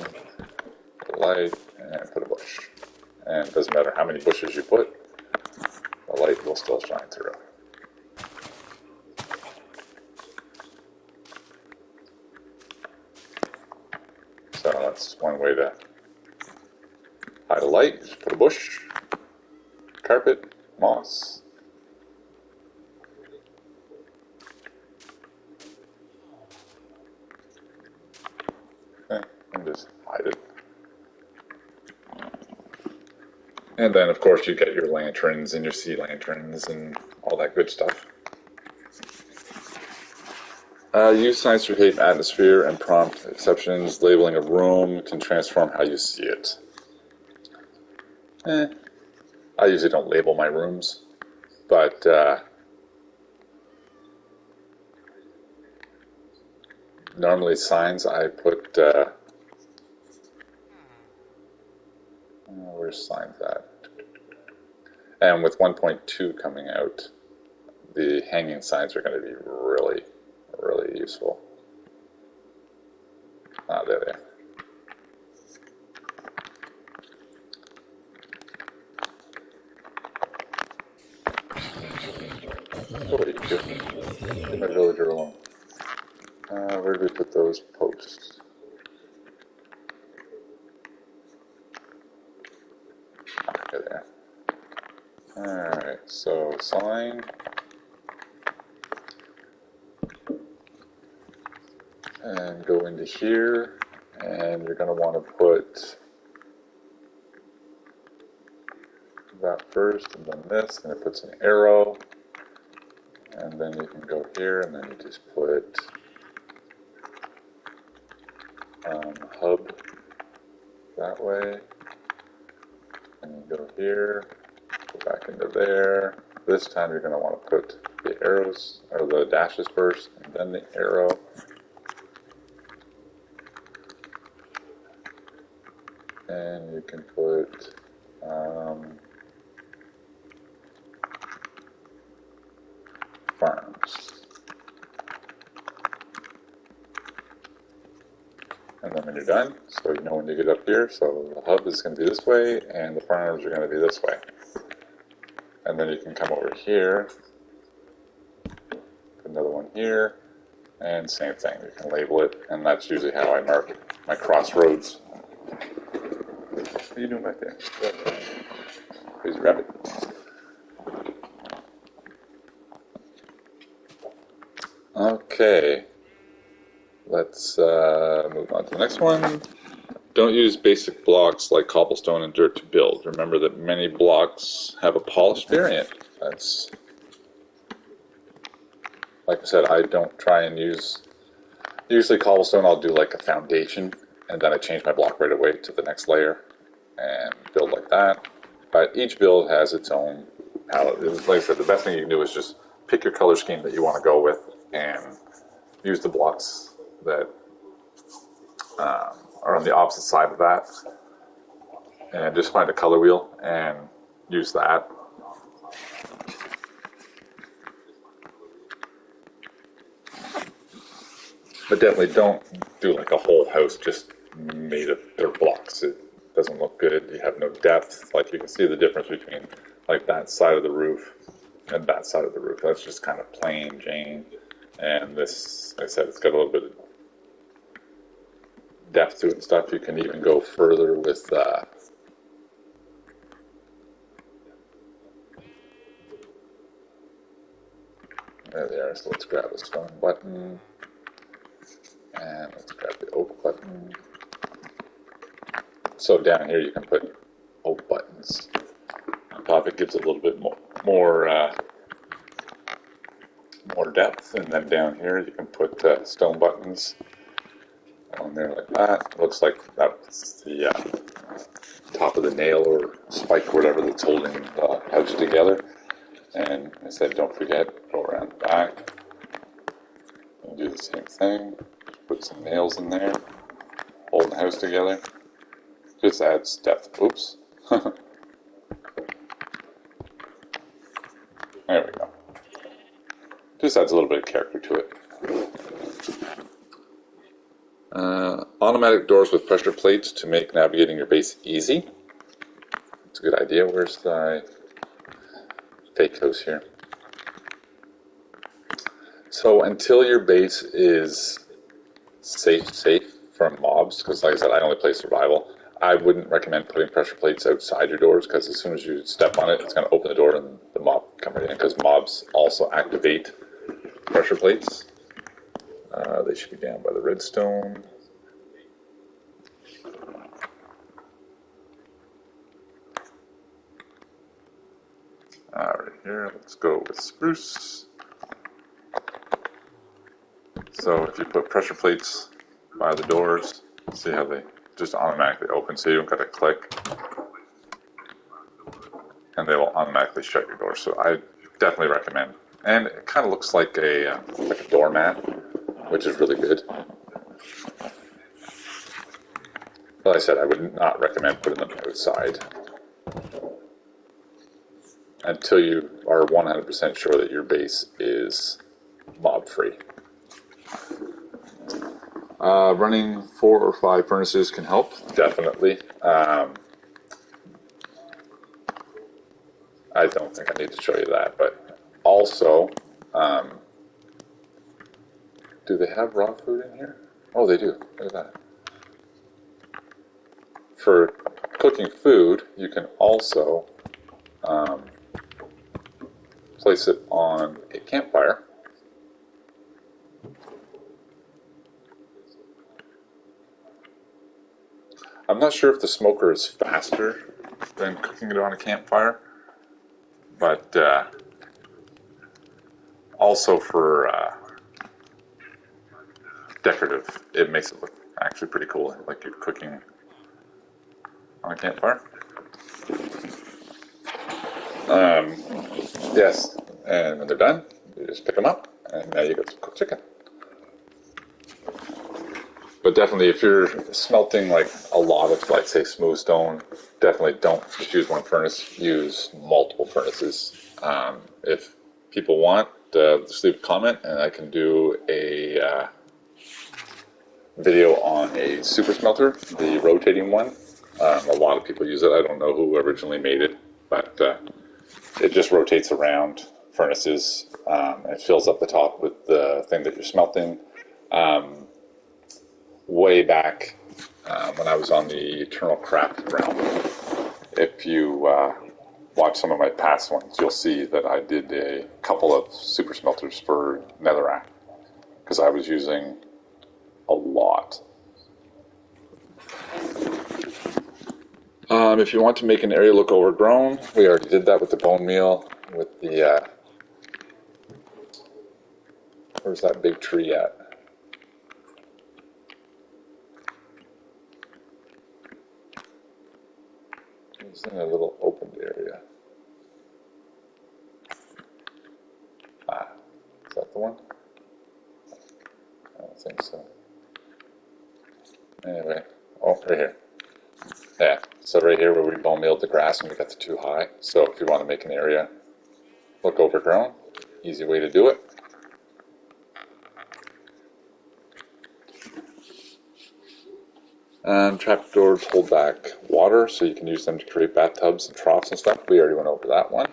Put a light, and put a bush. And it doesn't matter how many bushes you put, the light will still shine through. So that's one way to hide a light. Just put a bush, carpet, moss. And just hide it. And then, of course, you get your lanterns and your sea lanterns and all that good stuff. Use signs to create atmosphere and prompt exceptions. Labeling a room can transform how you see it. I usually don't label my rooms, but normally signs I put... where's signs at? And with 1.2 coming out, the hanging signs are going to be really useful. There they are. What are you doing? Leave my villager alone. Where did we put those posts? Okay, there. Alright, so sign. And go into here, and you're going to want to put that first, and then this, and it puts an arrow, and then you can go here, and then you just put hub that way, and you go here, go back into there. This time you're going to want to put the arrows, or the dashes first, and then the arrow. And you can put farms. And then when you're done, so you know when you get up here, so the hub is going to be this way, and the farms are going to be this way. And then you can come over here, put another one here, and same thing. You can label it, and that's usually how I mark my crossroads. What are you doing back there? Crazy rabbit. Okay, let's move on to the next one. Don't use basic blocks like cobblestone and dirt to build. Remember that many blocks have a polished variant. That's, like I said, I don't try and use, usually cobblestone I'll do like a foundation, and then I change my block right away to the next layer and build like that. But each build has its own palette. Like I said, the best thing you can do is just pick your color scheme that you want to go with and use the blocks that are on the opposite side of that, and just find a color wheel and use that. But definitely don't do like a whole house just made of dirt blocks. It doesn't look good. You have no depth. Like you can see the difference between like that side of the roof and that side of the roof. That's just kind of plain Jane. And this, like I said, it's got a little bit of depth to it and stuff. You can even go further with there they are. So let's grab a stone button, and let's grab the oak button. So down here you can put oak buttons on top. It gives a little bit more depth, and then down here you can put stone buttons on there like that. It looks like that's the top of the nail or spike or whatever that's holding the house together. And I said, don't forget, go around the back and do the same thing. Put some nails in there, hold the house together. Just adds depth. Oops. There we go. Just adds a little bit of character to it. Automatic doors with pressure plates to make navigating your base easy. It's a good idea. Where's the fake house here? So until your base is safe from mobs, because like I said, I only play survival, I wouldn't recommend putting pressure plates outside your doors, because as soon as you step on it, it's going to open the door and the mob come right in, because mobs also activate pressure plates. They should be down by the redstone. Right here, let's go with spruce. So if you put pressure plates by the doors, see how they just automatically open, so you don't got to click, and they will automatically shut your door. So I definitely recommend. And it kind of looks like a doormat, which is really good. Like I said, I would not recommend putting them outside until you are 100% sure that your base is mob free. Running 4 or 5 furnaces can help, definitely. I don't think I need to show you that, but also, do they have raw food in here? Oh, they do. Look at that. For cooking food, you can also place it on a campfire. I'm not sure if the smoker is faster than cooking it on a campfire, but also for decorative, it makes it look Actually pretty cool, like you're cooking on a campfire. Yes, and when they're done, you just pick them up, and now you got some cooked chicken. But definitely, if you're smelting like a lot of, like, say, smooth stone, definitely don't just use one furnace. Use multiple furnaces. If people want, just leave a comment, and I can do a video on a super smelter, the rotating one. A lot of people use it. I don't know who originally made it, but it just rotates around furnaces. It fills up the top with the thing that you're smelting. Way back when I was on the Eternal Craft realm, if you watch some of my past ones, you'll see that I did a couple of super smelters for Netherrack because I was using a lot. If you want to make an area look overgrown, we already did that with the bone meal, with the, where's that big tree at? It's in a little opened area. Is that the one? I don't think so. Anyway, oh, right here. Yeah, so right here where we bone mealed the grass and we got the too high. So if you want to make an area look overgrown, easy way to do it. Trapdoors hold back water, so you can use them to create bathtubs and troughs and stuff. We already went over that one.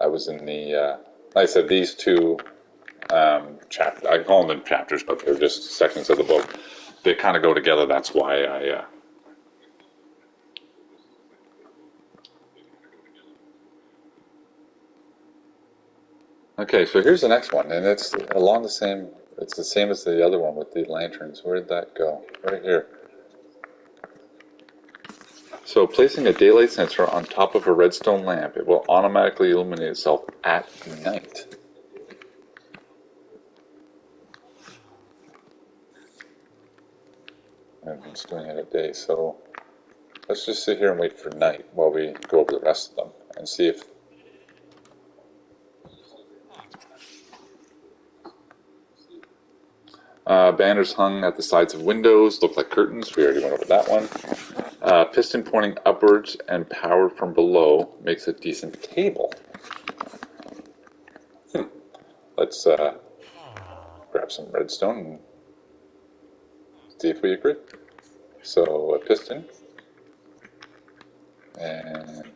I was in the, like I said, these two chapters, I call them chapters, but they're just sections of the book. They kind of go together. That's why I Okay, so here's the next one, and it's along the same, it's the same as the other one with the lanterns. Where did that go? Right here. So placing a daylight sensor on top of a redstone lamp, it will automatically illuminate itself at night. And it's doing it at day, so let's just sit here and wait for night while we go over the rest of them and see if... banners hung at the sides of windows look like curtains. We already went over that one. Piston pointing upwards and power from below makes a decent table. Let's grab some redstone and see if we agree. So a piston, and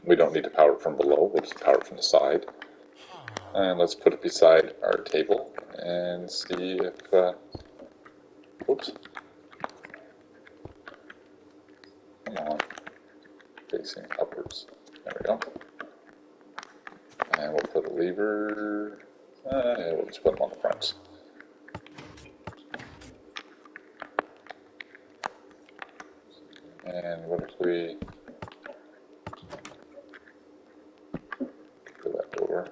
we don't need to power it from below, we'll just power it from the side. And let's put it beside our table and see if, whoops, come on, facing upwards, there we go. And we'll put a lever, and we'll just put them on the fronts. And what if we go that door?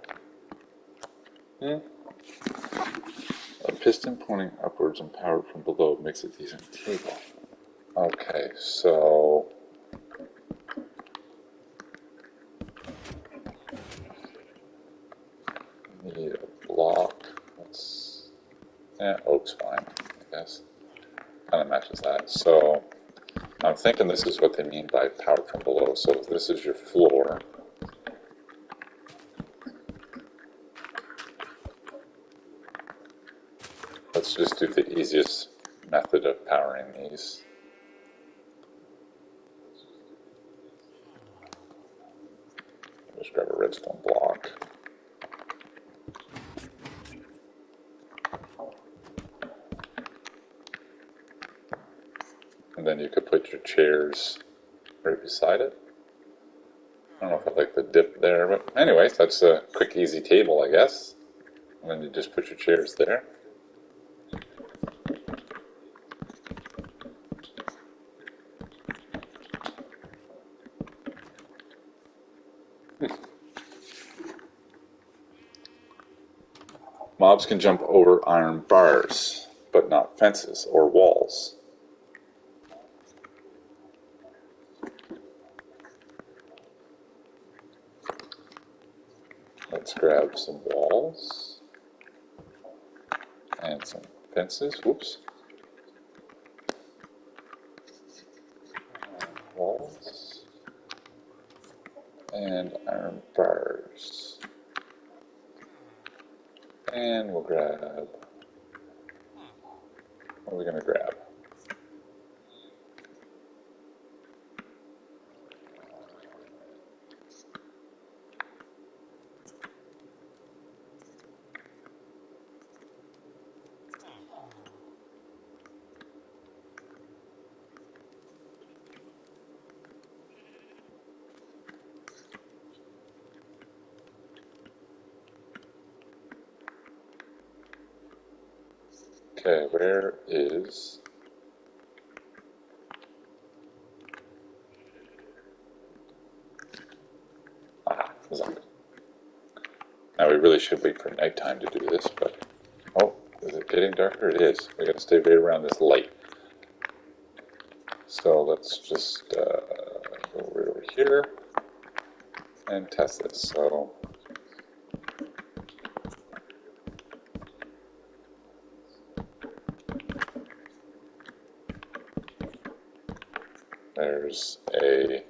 A piston pointing upwards and powered from below makes a decent table. Okay, so need a block. Let's, oak's fine, I guess. Kind of matches that. So I'm thinking this is what they mean by powered from below. So if this is your floor, let's just do the easiest method of powering these. Just grab a redstone block. And then you could put your chairs right beside it. I don't know if I like the dip there, but anyways, that's a quick, easy table, I guess. And then you just put your chairs there. Mobs can jump over iron bars, but not fences or walls. Let's grab some walls and some fences. Whoops. Walls and iron bars. And we'll grab. What are we going to grab? Okay, where is... Aha, zombie. Now we really should wait for nighttime to do this, but... Oh, is it getting darker? It is. We gotta stay right around this light. So let's just go right over here and test this. So there's a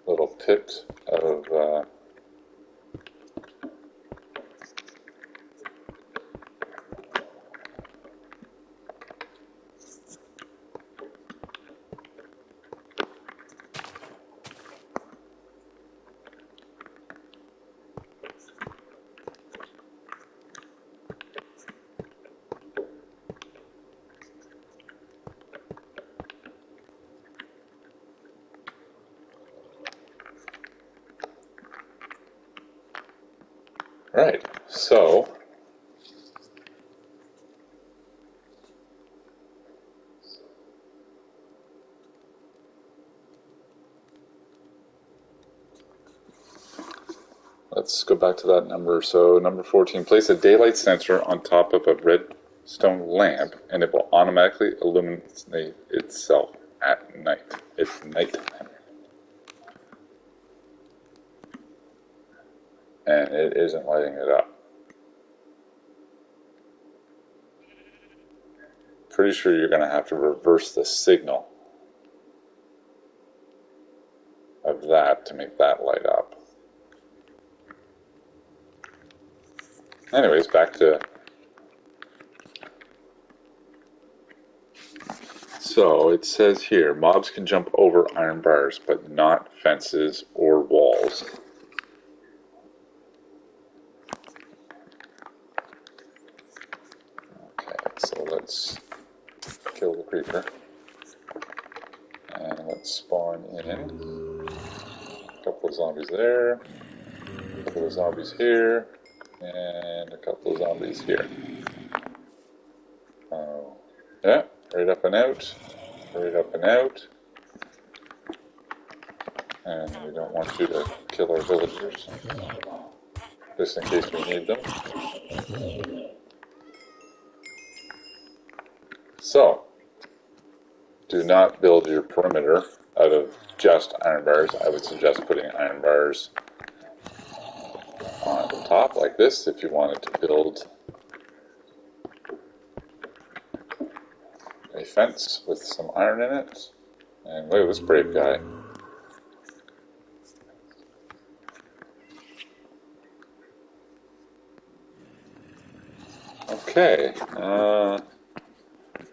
little pit of right, so let's go back to that number. So number 14, place a daylight sensor on top of a redstone lamp and it will automatically illuminate itself at night. It's nighttime. And it isn't lighting it up. Pretty sure you're going to have to reverse the signal of that to make that light up. Anyways, back to... So it says here, mobs can jump over iron bars, but not fences or walls. Okay, so let's kill the creeper. And let's spawn in. A couple of zombies there. A couple of zombies here. And a couple of zombies here. Oh, yeah, right up and out. Right up and out. And we don't want you to kill our villagers. Just in case we need them. So, do not build your perimeter out of just iron bars. I would suggest putting iron bars on the top like this if you wanted to build a fence with some iron in it. And look at this brave guy. Okay.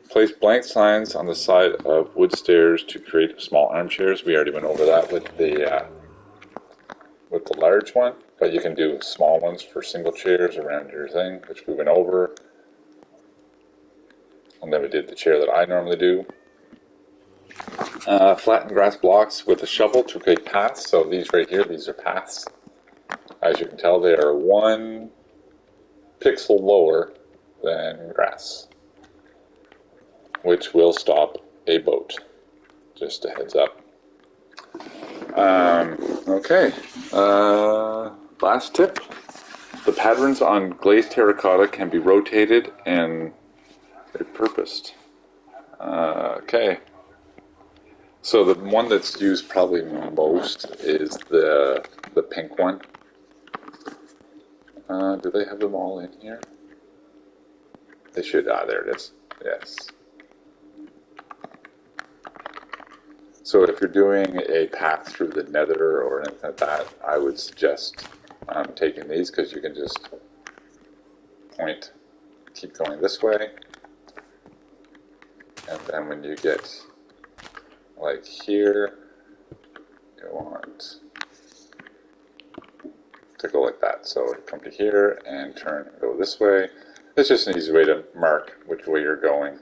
Place blank signs on the side of wood stairs to create small armchairs. We already went over that with the large one, but you can do small ones for single chairs around your thing, which we went over. And then we did the chair that I normally do. Flatten grass blocks with a shovel to create paths. So these right here, these are paths. As you can tell, they are 1 pixel lower than grass, which will stop a boat. Just a heads up. Okay. Last tip. The patterns on glazed terracotta can be rotated and repurposed. Okay. So the one that's used probably most is the pink one. Do they have them all in here? They should. Ah, there it is. Yes. So if you're doing a path through the nether or anything like that, I would suggest taking these because you can just point, keep going this way, and then when you get like here, you want to go like that. So come to here and turn and go this way. It's just an easy way to mark which way you're going.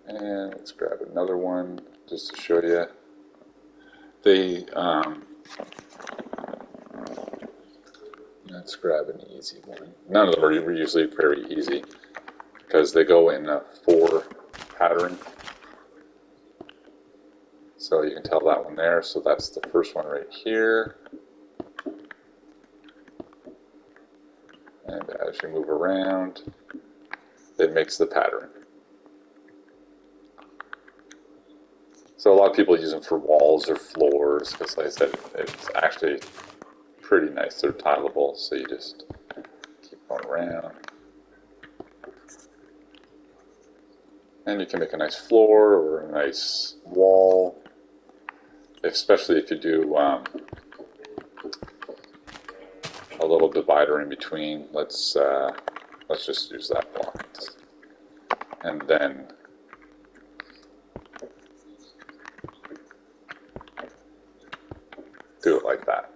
And let's grab another one just to show you. Let's grab an easy one. None of them are usually very easy because they go in a 4 pattern. So you can tell that one there. So that's the first one right here. And as you move around, it makes the pattern. So a lot of people use them for walls or floors because, like I said, it's actually pretty nice. They're tileable, so you just keep going around. And you can make a nice floor or a nice wall, especially if you do a little divider in between. Let's just use that block, and then do it like that.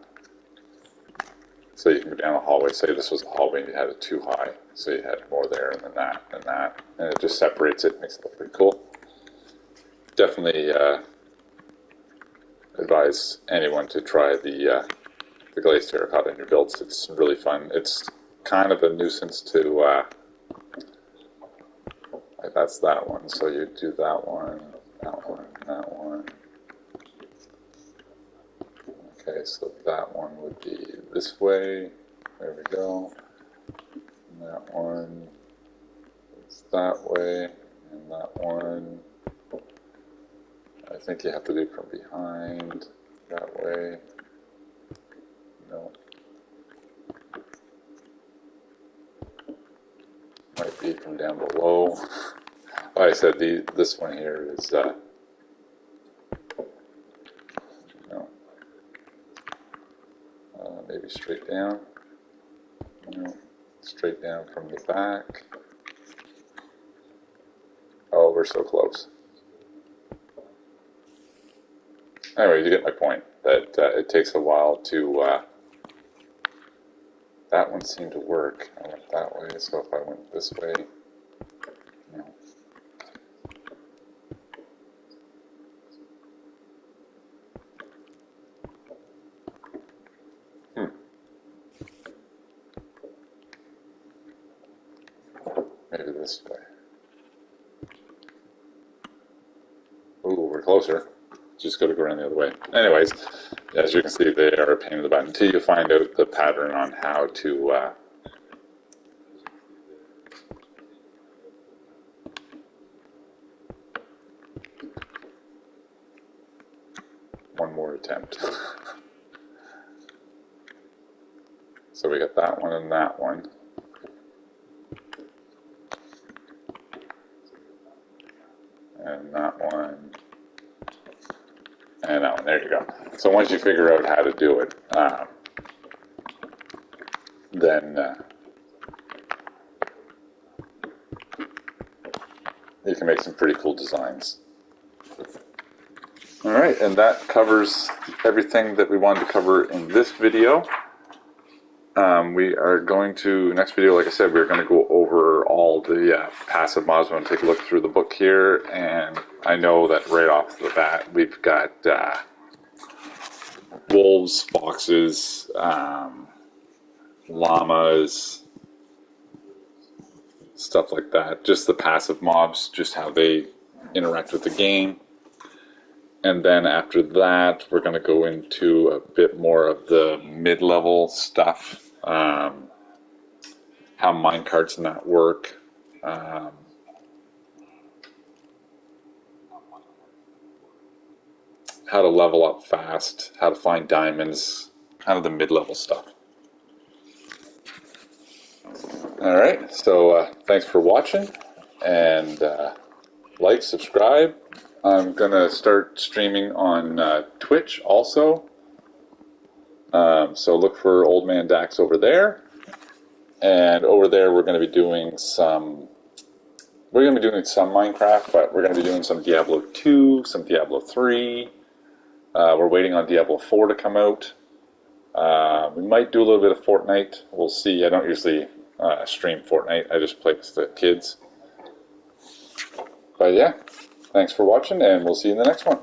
So you can go down a hallway. Say this was a hallway and you had it too high, so you had more there and then that and that, and it just separates it, makes it look pretty cool. Definitely advise anyone to try the glazed terracotta in your builds. It's really fun. It's kind of a nuisance to like that's that one. So you do that one, that one, that one. Okay, so that one would be this way. There we go. And that one is that way, and that one I think you have to do from behind that way. No. Might be from down below. Like I said, this one here is no. Maybe straight down. No. Straight down from the back. Oh, we're so close. Anyway, you get my point. That it takes a while to. That one seemed to work. I went that way, so if I went this way, no. Maybe this way. Ooh, we're closer. Just got to go around the other way. Anyways, as you can see, they are a pain in the butt until you find out the pattern on how to one more attempt. So we got that one and that one. And that one. And that one. There you go. So once you figure out how to do it, then you can make some pretty cool designs. All right, and that covers everything that we wanted to cover in this video. We are going to, next video, like I said, we're going to go over all the passive mobs. We're going to take a look through the book here, and I know that right off the bat, we've got wolves, foxes, llamas, stuff like that. Just the passive mobs, just how they interact with the game. And then after that, we're going to go into a bit more of the mid-level stuff. how minecarts and that work, how to level up fast, how to find diamonds, kind of the mid-level stuff. Alright, so thanks for watching, and like, subscribe. I'm going to start streaming on Twitch also, so look for Old Man Dakks over there. And over there we're going to be doing some Minecraft, but we're going to be doing some Diablo 2, some Diablo 3. We're waiting on Diablo 4 to come out. We might do a little bit of Fortnite. We'll see. I don't usually stream Fortnite. I just play with the kids. But yeah, thanks for watching, and we'll see you in the next one.